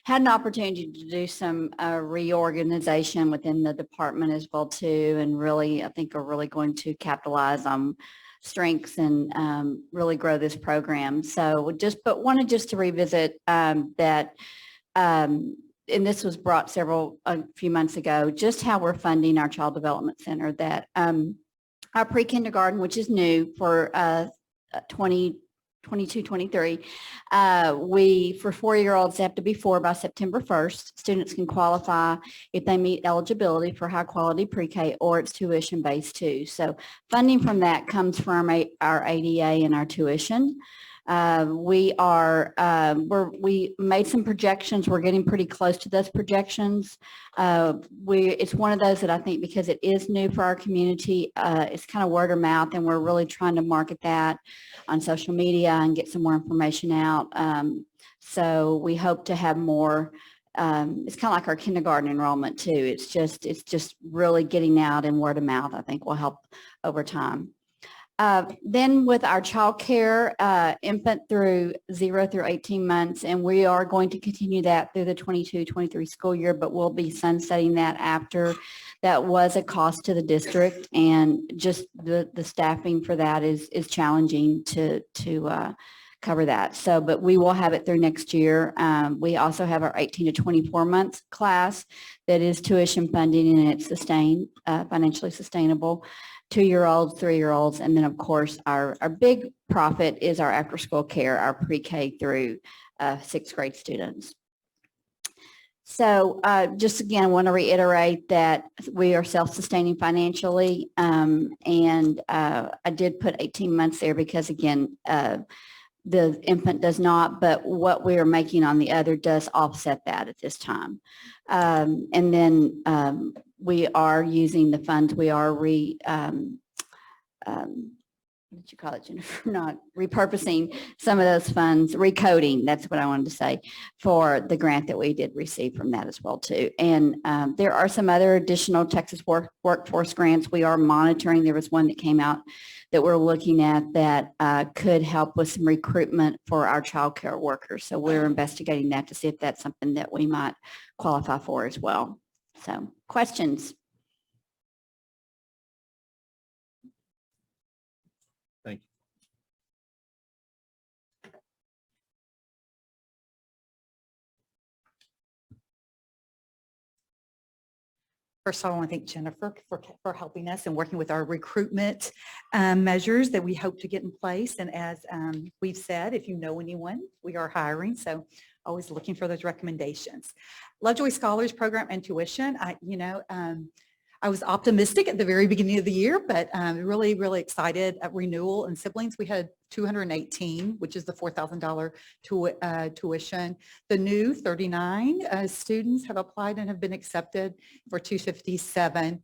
had an opportunity to do some reorganization within the department as well too. And really, I think are really going to capitalize on strengths and really grow this program. So wanted to revisit that, and this was brought a few months ago, just how we're funding our Child Development Center, that our pre-kindergarten, which is new for 22-23, for 4-year-olds, they have to be 4 by September 1st. Students can qualify if they meet eligibility for high quality pre-K or it's tuition based too. So funding from that comes from our ADA and our tuition. We made some projections. We're getting pretty close to those projections. It's one of those that I think because it is new for our community, it's kind of word of mouth, and we're really trying to market that on social media and get some more information out. So we hope to have more. It's kind of like our kindergarten enrollment too. It's just really getting out, and word of mouth, I think, will help over time. Then with our child care, infant through 0 through 18 months, and we are going to continue that through the 22-23 school year, but we'll be sunsetting that after. That was a cost to the district, and just the staffing for that is challenging to cover that. So, but we will have it through next year. We also have our 18 to 24 months class that is tuition funding, and it's financially sustainable. 2-year-olds, 3-year-olds, and then of course our big profit is our after-school care, our pre-K through 6th grade students. So just again, I want to reiterate that we are self-sustaining financially, and I did put 18 months there because again, the infant does not, but what we are making on the other does offset that at this time. And then we are using the funds. We are what did you call it, Jennifer? Not repurposing some of those funds, recoding, that's what I wanted to say, for the grant that we did receive from that as well too. And there are some other additional Texas workforce grants we are monitoring. There was one that came out that we're looking at that could help with some recruitment for our child care workers. So we're investigating that to see if that's something that we might qualify for as well. So questions? Thank you. First of all, I want to thank Jennifer for helping us and working with our recruitment measures that we hope to get in place. And as we've said, if you know anyone, we are hiring. So always looking for those recommendations. Lovejoy Scholars Program and tuition. I was optimistic at the very beginning of the year, but really, really excited at renewal and siblings. We had 218, which is the $4,000 tuition. The new 39 students have applied and have been accepted for 257.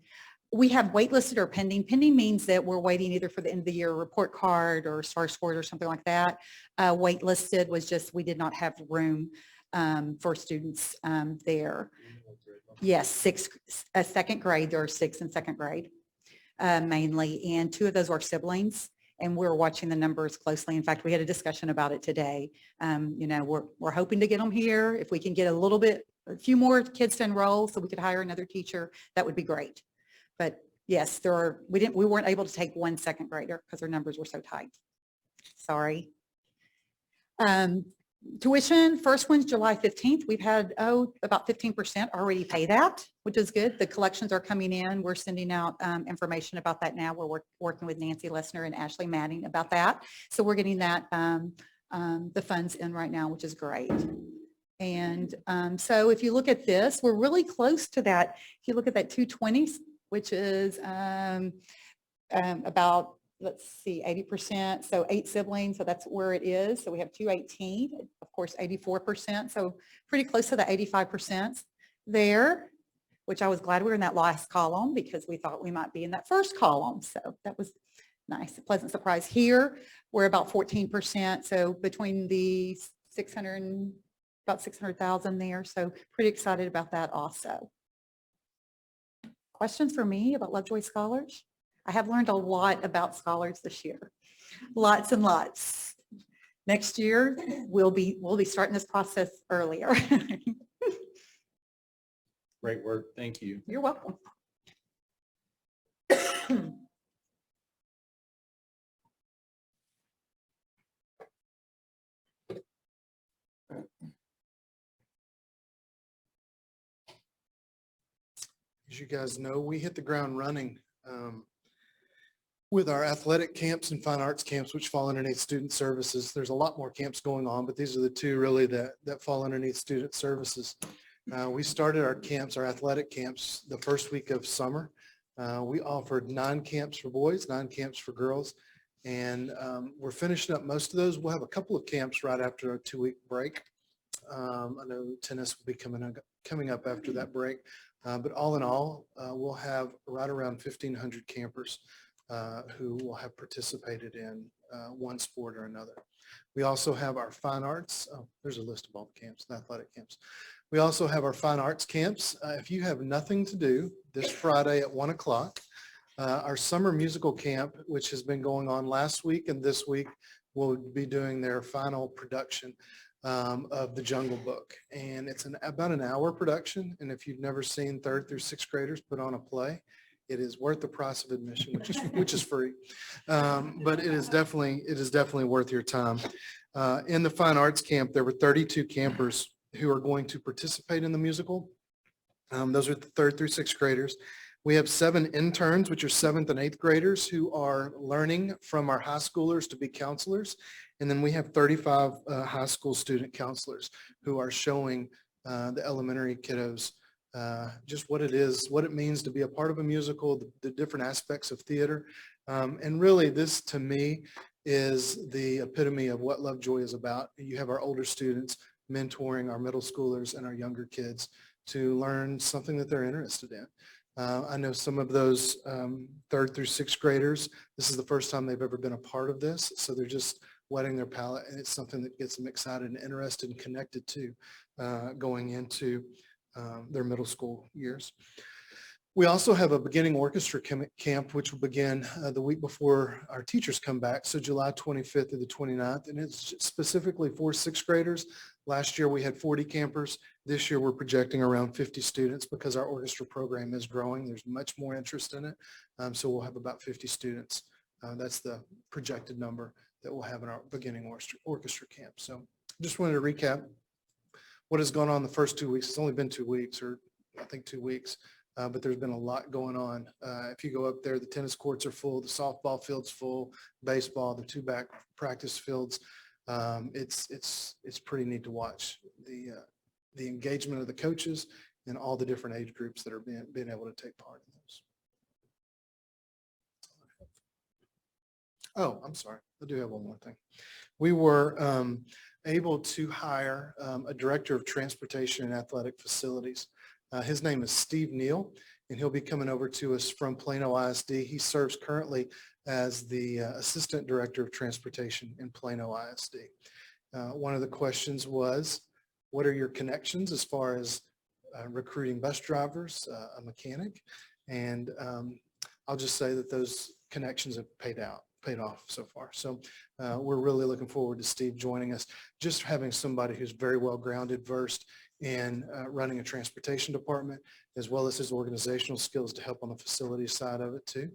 We have waitlisted or pending. Pending means that we're waiting either for the end of the year report card or STAR score or something like that. Waitlisted was just we did not have room for students there. Yes, second grade. There are 6 in second grade mainly, and 2 of those are siblings, and we're watching the numbers closely. In fact, we had a discussion about it today. We're hoping to get them here. If we can get a few more kids to enroll so we could hire another teacher, that would be great. But yes, we weren't able to take 1 second grader because our numbers were so tight. Sorry. Tuition, first one's July 15th. We've had, about 15% already pay that, which is good. The collections are coming in. We're sending out information about that now. We're working with Nancy Lessner and Ashley Manning about that. So we're getting that, the funds in right now, which is great. And so if you look at this, we're really close to that. If you look at that 220, which is about, let's see, 80%, so 8 siblings, so that's where it is. So we have 218, of course, 84%, so pretty close to the 85% there, which I was glad we were in that last column because we thought we might be in that first column. So that was nice, a pleasant surprise. Here, we're about 14%, so between the about 600,000 there, so pretty excited about that also. Questions for me about Lovejoy Scholars? I have learned a lot about scholars this year, lots and lots. Next year, we'll be starting this process earlier. Great work. Thank you. You're welcome. As you guys know, we hit the ground running with our athletic camps and fine arts camps, which fall underneath student services. There's a lot more camps going on, but these are the 2 really that fall underneath student services. We started our camps, our athletic camps, the first week of summer. We offered 9 camps for boys, 9 camps for girls, And we're finishing up most of those. We'll have a couple of camps right after a 2-week break. I know tennis will be coming up after that break. But all in all, we'll have right around 1,500 campers who will have participated in one sport or another. We also have our fine arts. Oh, there's a list of all the camps, the athletic camps. We also have our fine arts camps. If you have nothing to do, this Friday at 1 o'clock, our summer musical camp, which has been going on last week and this week, will be doing their final production of The Jungle Book. And it's about an hour production. And if you've never seen 3rd through 6th graders put on a play, it is worth the price of admission, which is free. But it is definitely worth your time. In the fine arts camp, there were 32 campers who are going to participate in the musical. Those are the 3rd through 6th graders. We have 7 interns, which are 7th and 8th graders who are learning from our high schoolers to be counselors. And then we have 35 high school student counselors who are showing the elementary kiddos just what it is, what it means to be a part of a musical, the different aspects of theater. And really this to me is the epitome of what Lovejoy is about. You have our older students mentoring our middle schoolers and our younger kids to learn something that they're interested in. I know some of those 3rd through 6th graders, this is the first time they've ever been a part of this. So they're just wetting their palate, and it's something that gets them excited and interested and connected to going into their middle school years. We also have a beginning orchestra camp, which will begin the week before our teachers come back. So July 25th through the 29th, and it's specifically for 6th graders. Last year we had 40 campers. This year we're projecting around 50 students because our orchestra program is growing. There's much more interest in it. So we'll have about 50 students. That's the projected number that we'll have in our beginning orchestra camp. So just wanted to recap what has gone on the first 2 weeks. It's only been 2 weeks, or I think 2 weeks, but there's been a lot going on. If you go up there, the tennis courts are full, the softball field's full, baseball, the 2 back practice fields. It's pretty neat to watch the engagement of the coaches and all the different age groups that are being able to take part in those. Oh, I'm sorry. I do have one more thing. We were able to hire a director of transportation and athletic facilities. His name is Steve Neal, and he'll be coming over to us from Plano ISD. He serves currently as the assistant director of transportation in Plano ISD. One of the questions was, what are your connections as far as recruiting bus drivers, a mechanic? And I'll just say that those connections have paid off so far. So we're really looking forward to Steve joining us, just having somebody who's very well grounded, versed in running a transportation department, as well as his organizational skills to help on the facility side of it too.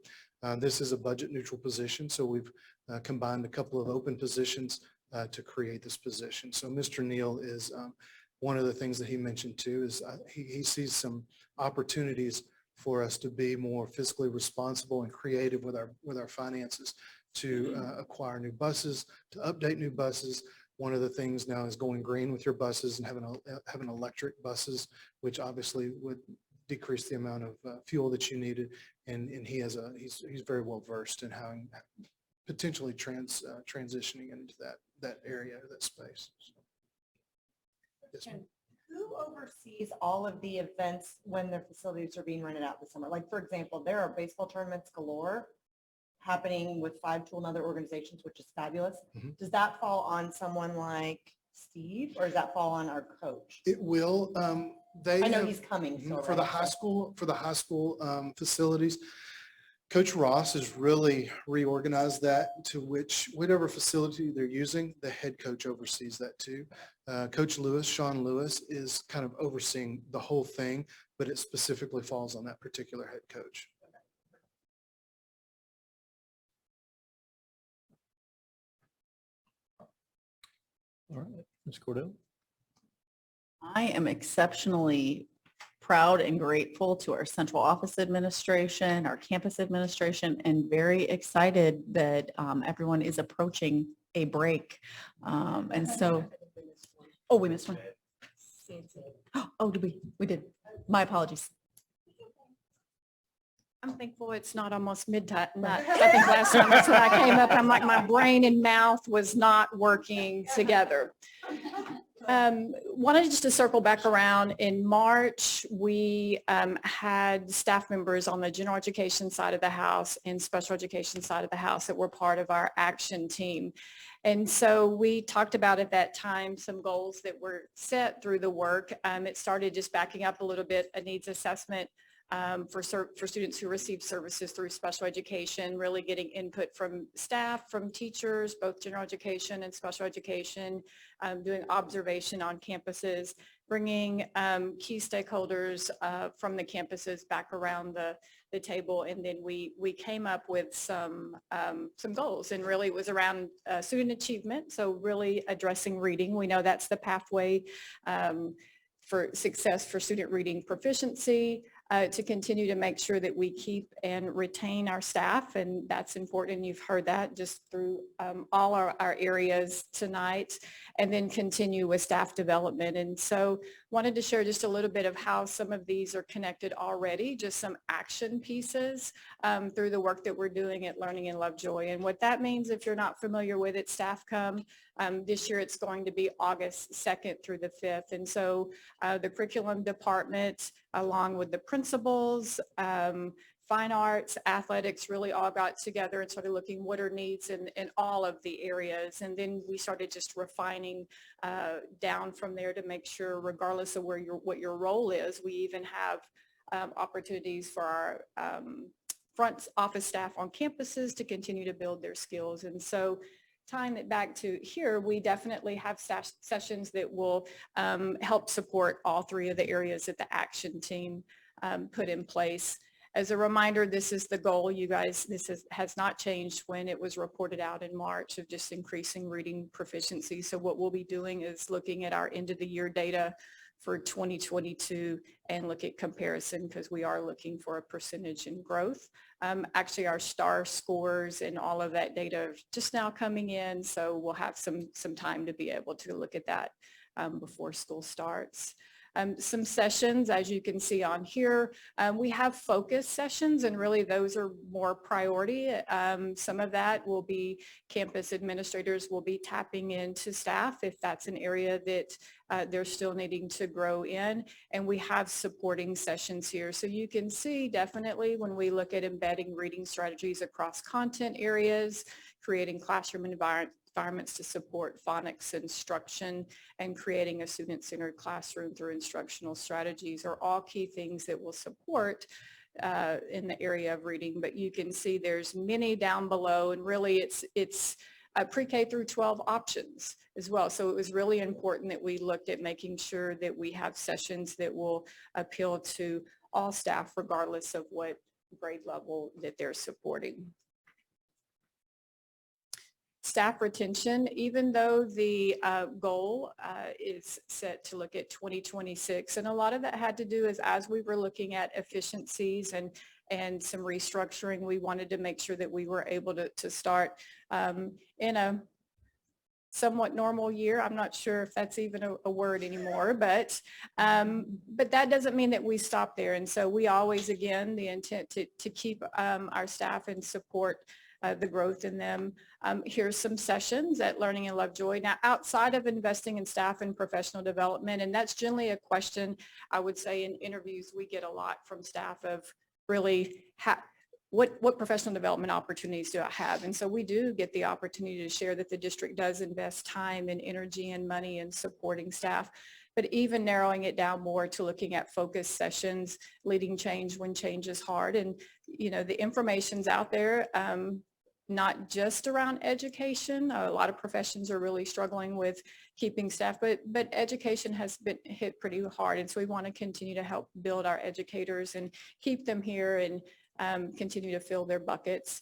This is a budget neutral position, so we've combined a couple of open positions to create this position. So Mr. Neal is one of the things that he mentioned too is he sees some opportunities for us to be more fiscally responsible and creative with our finances, to acquire new buses, to update new buses. One of the things now is going green with your buses and having electric buses, which obviously would decrease the amount of fuel that you needed. And he's very well versed in how potentially transitioning into that area, that space. So, yes, ma'am. Who oversees all of the events when their facilities are being rented out this summer? Like, for example, there are baseball tournaments galore happening with 5 Tool and other organizations, which is fabulous. Mhm. Does that fall on someone like Steve, or does that fall on our coach? It will. I know he's coming. So for the high school facilities. Coach Ross has really reorganized that to whatever facility they're using, the head coach oversees that too. Coach Lewis, Sean Lewis, is kind of overseeing the whole thing, but it specifically falls on that particular head coach. All right, Ms. Cordell. I am exceptionally proud and grateful to our central office administration, our campus administration, and very excited that everyone is approaching a break. And so, oh, we missed one. Oh, did we? We did. My apologies. I'm thankful it's not almost midnight. I think last time I said I came up, I'm like, my brain and mouth was not working together. Wanted just to circle back around. In March, we had staff members on the general education side of the house and special education side of the house that were part of our action team. And so we talked about at that time some goals that were set through the work. It started just backing up a little bit, a needs assessment for students who receive services through special education, really getting input from staff, from teachers, both general education and special education, doing observation on campuses, bringing key stakeholders from the campuses back around the table. And then we came up with some goals, and really it was around student achievement. So really addressing reading. We know that's the pathway for success for student reading proficiency. To continue to make sure that we keep and retain our staff, and that's important. You've heard that just through all our areas tonight, and then continue with staff development. And so wanted to share just a little bit of how some of these are connected already, just some action pieces through the work that we're doing at Learning in Lovejoy. And what that means, if you're not familiar with it, staff come. This year it's going to be August 2nd through the 5th. And so the curriculum department, along with the principals, fine arts, athletics, really all got together and started looking what are needs in all of the areas. And then we started just refining down from there to make sure, regardless of what your role is, we even have opportunities for our front office staff on campuses to continue to build their skills. And so tying it back to here, we definitely have sessions that will help support all three of the areas that the action team put in place. As a reminder, this is the goal, you guys. This has not changed when it was reported out in March, of just increasing reading proficiency. So what we'll be doing is looking at our end of the year data for 2022 and look at comparison, because we are looking for a percentage in growth. Actually, our STAR scores and all of that data are just now coming in, so we'll have some time to be able to look at that before school starts. Some sessions, as you can see on here, we have focus sessions, and really those are more priority. Some of that will be campus administrators will be tapping into staff if that's an area that they're still needing to grow in, and we have supporting sessions here. So you can see definitely when we look at embedding reading strategies across content areas, creating classroom environments to support phonics instruction, and creating a student-centered classroom through instructional strategies are all key things that will support in the area of reading. But you can see there's many down below, and really it's pre-K through 12 options as well. So it was really important that we looked at making sure that we have sessions that will appeal to all staff regardless of what grade level that they're supporting. Staff retention, even though the goal is set to look at 2026, and a lot of that had to do is as we were looking at efficiencies and some restructuring, we wanted to make sure that we were able to start in a somewhat normal year. I'm not sure if that's even a word anymore, but that doesn't mean that we stop there. And so we always, again, the intent to keep our staff and support the growth in them. Here's some sessions at Learning in Lovejoy. Now, outside of investing in staff and professional development, and that's generally a question I would say in interviews we get a lot from staff of really what professional development opportunities do I have? And so we do get the opportunity to share that the district does invest time and energy and money in supporting staff. But even narrowing it down more to looking at focus sessions, leading change when change is hard. And, you know, the information's out there, not just around education. A lot of professions are really struggling with keeping staff, but education has been hit pretty hard. And so we want to continue to help build our educators and keep them here and continue to fill their buckets.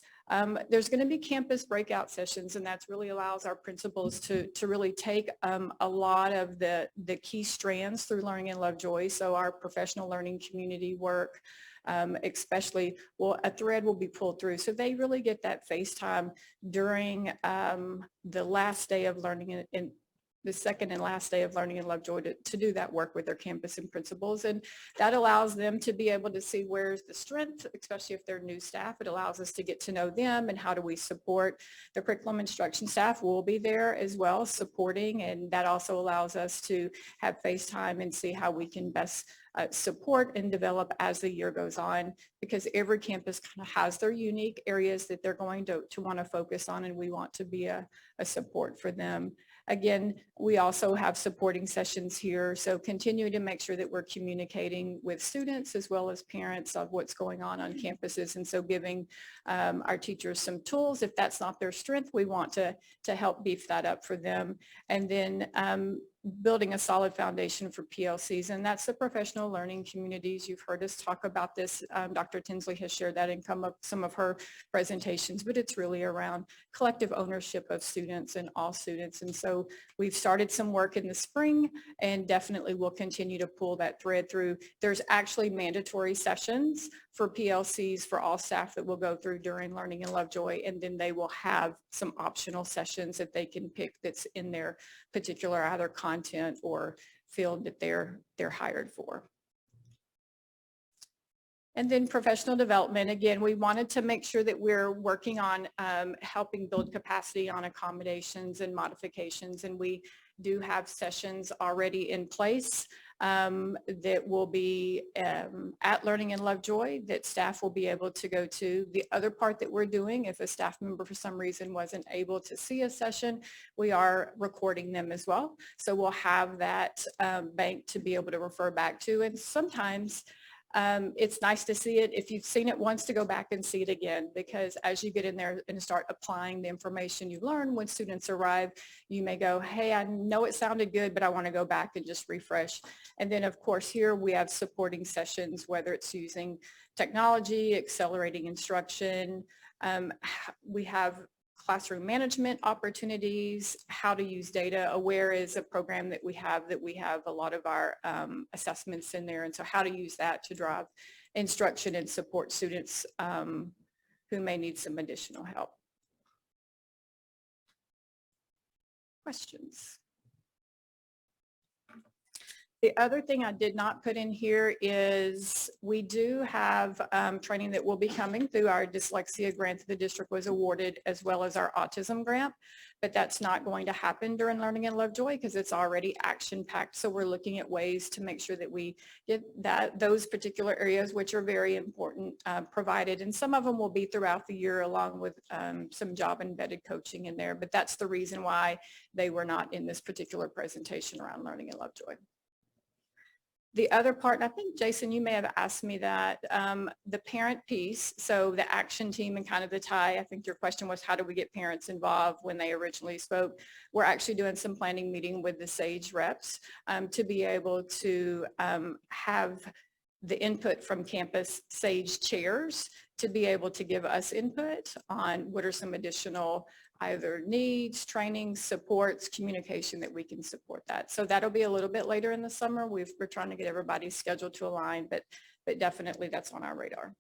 There's going to be campus breakout sessions, and that's really allows our principals to really take a lot of the key strands through Learning in Lovejoy. So our professional learning community work, especially, a thread will be pulled through. So they really get that face time during the last day of learning in the second and last day of Learning in Lovejoy to do that work with their campus and principals. And that allows them to be able to see where's the strength, especially if they're new staff. It allows us to get to know them and how do we support. The curriculum instruction staff will be there as well supporting, and that also allows us to have FaceTime and see how we can best support and develop as the year goes on, because every campus kind of has their unique areas that they're going to want to focus on, and we want to be a support for them. Again, we also have supporting sessions here, so continue to make sure that we're communicating with students as well as parents of what's going on campuses, and so giving our teachers some tools. If that's not their strength, we want to help beef that up for them. And then building a solid foundation for PLCs, and that's the professional learning communities. You've heard us talk about this. Dr. Tinsley has shared that in some of her presentations, but it's really around collective ownership of students and all students. And so we've started some work in the spring, and definitely will continue to pull that thread through. There's actually mandatory sessions for PLCs for all staff that will go through during Learning in Lovejoy, and then they will have some optional sessions that they can pick that's in their particular either content or field that they're hired for. And then professional development, again, we wanted to make sure that we're working on helping build capacity on accommodations and modifications, and we do have sessions already in place that will be at Learning in Lovejoy that staff will be able to go to. The other part that we're doing, if a staff member for some reason wasn't able to see a session, we are recording them as well. So we'll have that bank to be able to refer back to. And sometimes it's nice to see it, if you've seen it once, to go back and see it again, because as you get in there and start applying the information you learn when students arrive, you may go, hey, I know it sounded good, but I want to go back and just refresh. And then of course here we have supporting sessions, whether it's using technology, accelerating instruction. We have classroom management opportunities, how to use data. Aware is a program that we have a lot of our assessments in there. And so how to use that to drive instruction and support students who may need some additional help. Questions? The other thing I did not put in here is we do have training that will be coming through our dyslexia grant that the district was awarded, as well as our autism grant, but that's not going to happen during Learning in Lovejoy because it's already action-packed. So we're looking at ways to make sure that we get those particular areas, which are very important, provided. And some of them will be throughout the year along with some job-embedded coaching in there, but that's the reason why they were not in this particular presentation around Learning in Lovejoy. The other part, and I think, Jason, you may have asked me that, the parent piece, so the action team and kind of the tie, I think your question was, how do we get parents involved when they originally spoke? We're actually doing some planning meeting with the SAGE reps to be able to have the input from campus SAGE chairs to be able to give us input on what are some additional either needs, training, supports, communication that we can support that. So that'll be a little bit later in the summer. We're trying to get everybody's schedule to align, but definitely that's on our radar.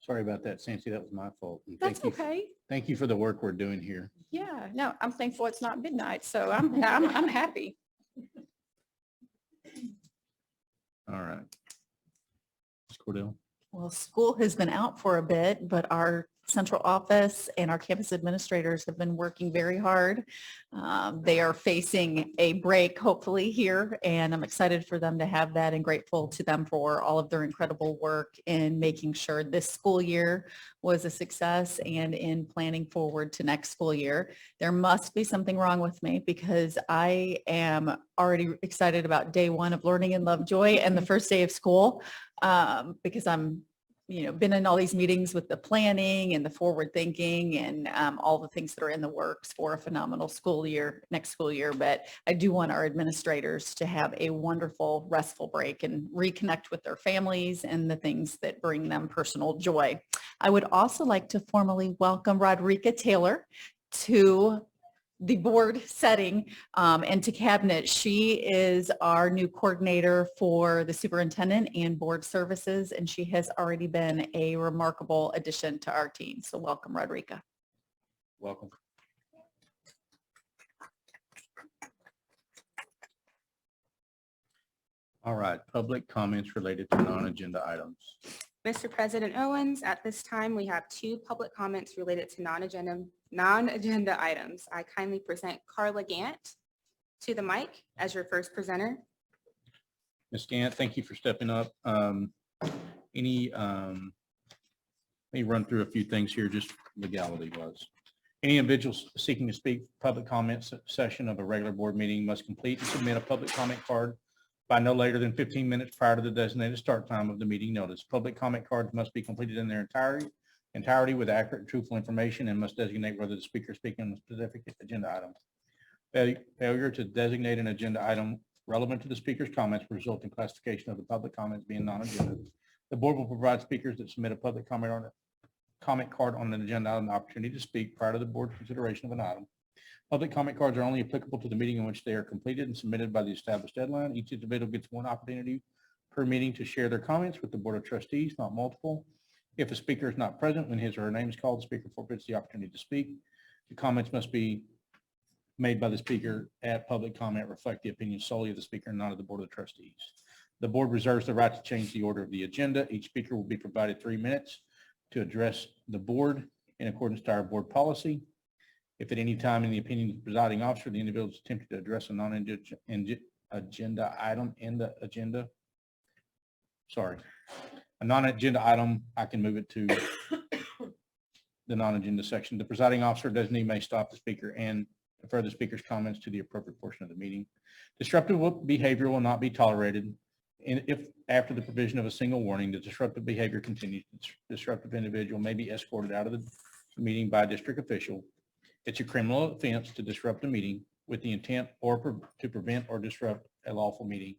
Sorry about that, Sancy. That was my fault. And That's okay. Thank you for the work we're doing here. Yeah, no, I'm thankful it's not midnight, so I'm happy. All right. Ms. Cordell? Well, school has been out for a bit, but our central office and our campus administrators have been working very hard. They are facing a break, hopefully, here, and I'm excited for them to have that and grateful to them for all of their incredible work in making sure this school year was a success and in planning forward to next school year. There must be something wrong with me because I am already excited about day one of Learning in Lovejoy and the first day of school because I'm been in all these meetings with the planning and the forward thinking and all the things that are in the works for a phenomenal school year, next school year. But I do want our administrators to have a wonderful, restful break and reconnect with their families and the things that bring them personal joy. I would also like to formally welcome Rodrika Taylor to the board setting and to cabinet. She is our new coordinator for the superintendent and board services, and she has already been a remarkable addition to our team. So welcome, Rodrika. Welcome. All right, public comments related to non-agenda items. Mr. President Owens, at this time, we have 2 public comments related to non-agenda items. I kindly present Carla Gant to the mic as your first presenter. Ms. Gant, thank you for stepping up. Let me run through a few things here, just legality was. Any individuals seeking to speak public comments session of a regular board meeting must complete and submit a public comment card by no later than 15 minutes prior to the designated start time of the meeting notice. Public comment cards must be completed in their entirety with accurate and truthful information and must designate whether the speaker is speaking on a specific agenda item. Failure to designate an agenda item relevant to the speaker's comments will result in classification of the public comments being non-agenda. The board will provide speakers that submit a public comment card on an agenda item the opportunity to speak prior to the board's consideration of an item. Public comment cards are only applicable to the meeting in which they are completed and submitted by the established deadline. Each individual gets one opportunity per meeting to share their comments with the Board of Trustees, not multiple. If a speaker is not present when his or her name is called, the speaker forfeits the opportunity to speak. The comments must be made by the speaker at public comment reflect the opinion solely of the speaker and not of the Board of Trustees. The board reserves the right to change the order of the agenda. Each speaker will be provided 3 minutes to address the board in accordance to our board policy. If at any time in the opinion of the presiding officer, the individual is attempting to address a non-agenda item in the agenda, a non-agenda item, I can move it to the non-agenda section. The presiding officer designee may stop the speaker and defer the speaker's comments to the appropriate portion of the meeting. Disruptive behavior will not be tolerated. And if after the provision of a single warning, the disruptive behavior continues, the disruptive individual may be escorted out of the meeting by a district official. It's a criminal offense to disrupt a meeting with the intent or to prevent or disrupt a lawful meeting,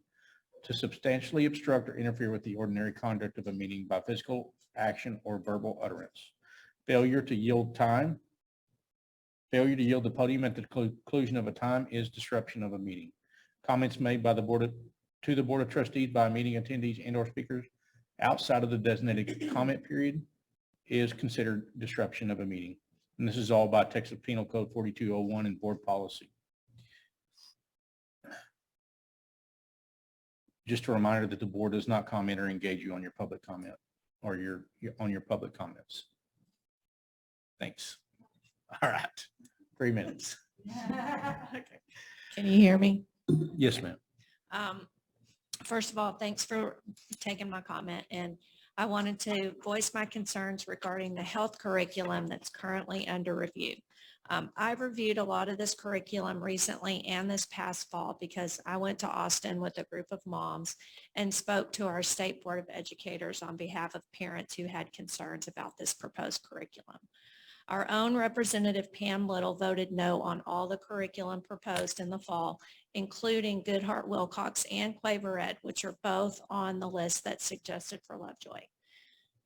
to substantially obstruct or interfere with the ordinary conduct of a meeting by physical action or verbal utterance. Failure to yield the podium at the conclusion of a time is disruption of a meeting. Comments made by the board to the Board of Trustees by meeting attendees and or speakers outside of the designated comment period is considered disruption of a meeting. And this is all by Texas Penal Code 4201 and board policy. Just a reminder that the board does not comment or engage you on your public comment or on your public comments. Thanks. All right, 3 minutes. Can you hear me? Yes, ma'am. First of all, thanks for taking my comment. And I wanted to voice my concerns regarding the health curriculum that's currently under review. I've reviewed a lot of this curriculum recently and this past fall because I went to Austin with a group of moms and spoke to our State Board of Educators on behalf of parents who had concerns about this proposed curriculum. Our own Representative Pam Little voted no on all the curriculum proposed in the fall, including Goodhart-Willcox and Quaver-Ed, which are both on the list that's suggested for Lovejoy.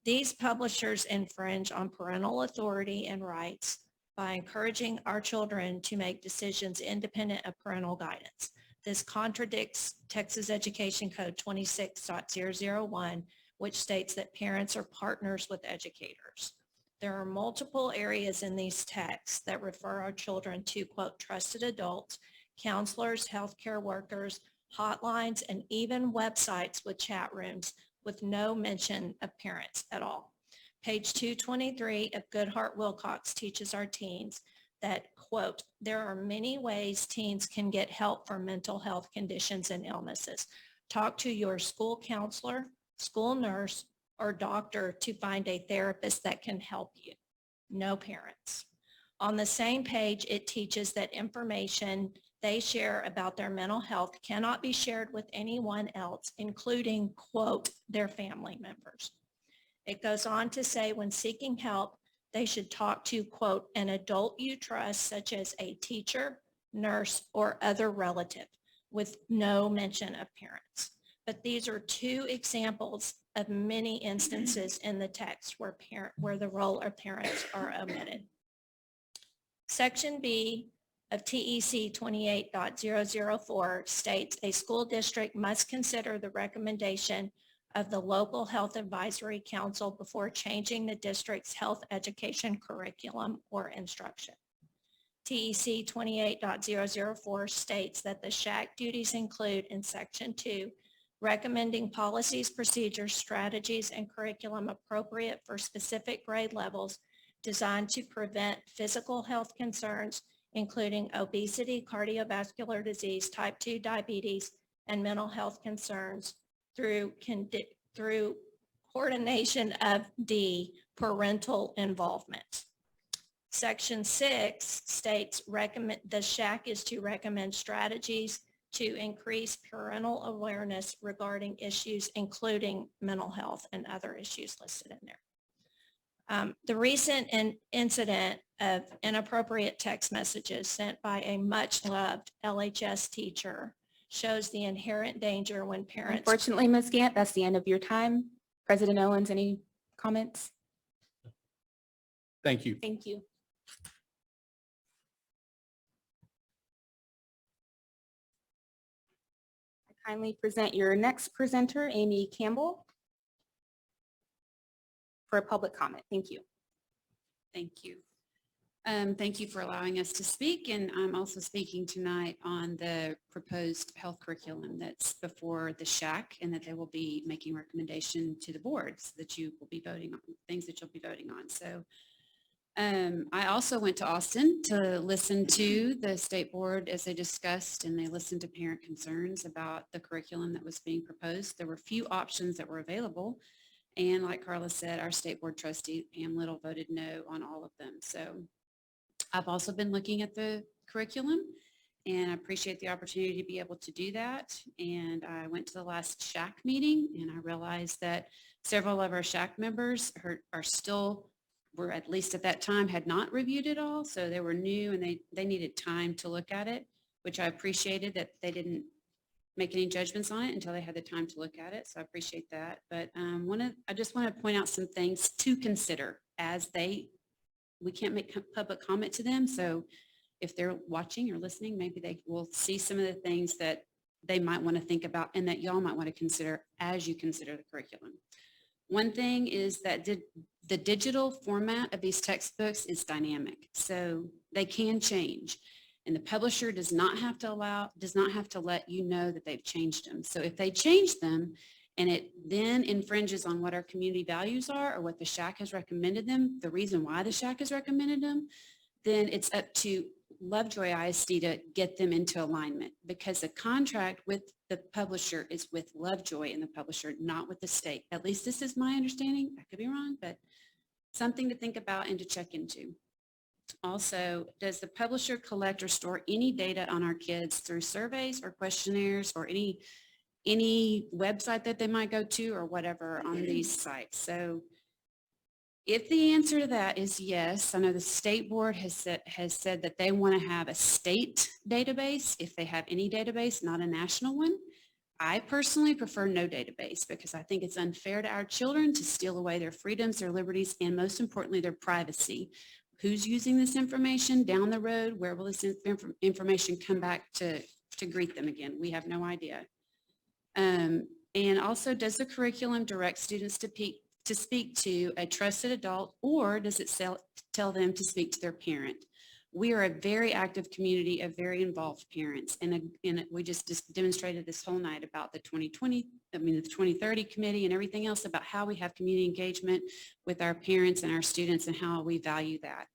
These publishers infringe on parental authority and rights by encouraging our children to make decisions independent of parental guidance. This contradicts Texas Education Code 26.001, which states that parents are partners with educators. There are multiple areas in these texts that refer our children to, quote, trusted adults, counselors, healthcare workers, hotlines, and even websites with chat rooms with no mention of parents at all. Page 223 of Goodhart-Willcox teaches our teens that, quote, there are many ways teens can get help for mental health conditions and illnesses. Talk to your school counselor, school nurse, or doctor to find a therapist that can help you. No parents. On the same page, it teaches that information they share about their mental health cannot be shared with anyone else, including, quote, their family members. It goes on to say when seeking help, they should talk to, quote, an adult you trust, such as a teacher, nurse, or other relative, with no mention of parents. But these are 2 examples of many instances in the text where the role of parents are omitted. Section B of TEC 28.004 states a school district must consider the recommendation of the local health advisory council before changing the district's health education curriculum or instruction. TEC 28.004 states that the SHAC duties include in Section 2, recommending policies, procedures, strategies, and curriculum appropriate for specific grade levels designed to prevent physical health concerns, including obesity, cardiovascular disease, type 2 diabetes, and mental health concerns through coordination of D, parental involvement. Section 6 states the SHAC is to recommend strategies to increase parental awareness regarding issues including mental health and other issues listed in there. The recent incident of inappropriate text messages sent by a much-loved LHS teacher shows the inherent danger when parents. Unfortunately, Ms. Gant, that's the end of your time. President Owens, any comments? Thank you. Thank you. I kindly present your next presenter, Amy Campbell, for a public comment. Thank you. Thank you. Thank you for allowing us to speak, and I'm also speaking tonight on the proposed health curriculum that's before the SHAC, and that they will be making recommendation to the boards that you will be voting on, things that you'll be voting on. So I also went to Austin to listen to the state board as they discussed, and they listened to parent concerns about the curriculum that was being proposed. There were few options that were available. And like Carla said, our state board trustee, Pam Little, voted no on all of them. So I've also been looking at the curriculum, and I appreciate the opportunity to be able to do that. And I went to the last SHAC meeting, and I realized that several of our SHAC members were at least at that time, had not reviewed it all. So they were new, and they needed time to look at it, which I appreciated that they didn't make any judgments on it until they had the time to look at it. So I appreciate that. But I just want to point out some things to consider as we can't make public comment to them. So if they're watching or listening, maybe they will see some of the things that they might want to think about and that y'all might want to consider as you consider the curriculum. One thing is that the digital format of these textbooks is dynamic, so they can change. And the publisher does not have to let you know that they've changed them. So if they change them and it then infringes on what our community values are or what the SHAC has recommended them, the reason why the SHAC has recommended them, then it's up to Lovejoy ISD to get them into alignment, because the contract with the publisher is with Lovejoy and the publisher, not with the state. At least this is my understanding. I could be wrong, but something to think about and to check into. Also, does the publisher collect or store any data on our kids through surveys or questionnaires or any website that they might go to or whatever on these sites? So if the answer to that is yes, I know the state board has said that they want to have a state database, if they have any database, not a national one. I personally prefer no database, because I think it's unfair to our children to steal away their freedoms, their liberties, and most importantly, their privacy. Who's using this information down the road? Where will this information come back to greet them again? We have no idea. And also, does the curriculum direct students to speak to a trusted adult, or does it tell them to speak to their parent? We are a very active community of very involved parents, and we just demonstrated this whole night about the 2030 committee and everything else about how we have community engagement with our parents and our students and how we value that.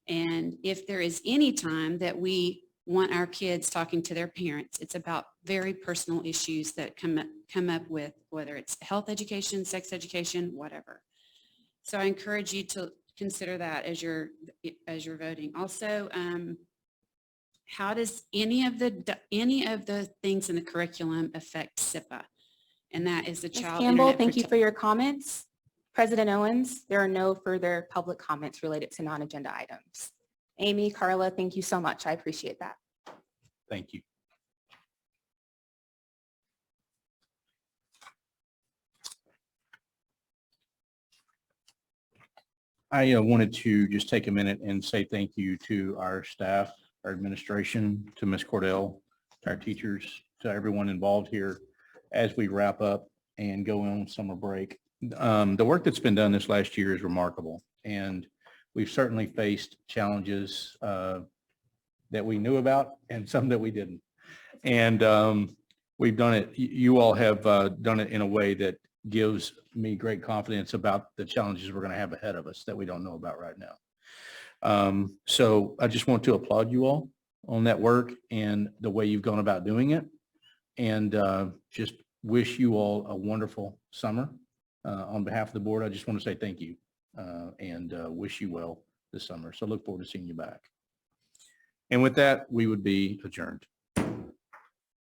And if there is any time that we want our kids talking to their parents, it's about very personal issues that come up with, whether it's health education, sex education, whatever. So I encourage you to consider that as you're voting. Also, how does any of the things in the curriculum affect SIPA? And that is the Ms. child. Campbell, thank you for your comments. President Owens, there are no further public comments related to non-agenda items. Amy, Carla, thank you so much. I appreciate that. Thank you. I wanted to just take a minute and say thank you to our staff, our administration, to Ms. Cordell, to our teachers, to everyone involved here as we wrap up and go on summer break. The work that's been done this last year is remarkable, and we've certainly faced challenges that we knew about and some that we didn't. And we've done it, you all have done it in a way that gives me great confidence about the challenges we're going to have ahead of us that we don't know about right now. So I just want to applaud you all on that work and the way you've gone about doing it. And just wish you all a wonderful summer. On behalf of the board, I just want to say thank you and wish you well this summer. So look forward to seeing you back. And with that, we would be adjourned.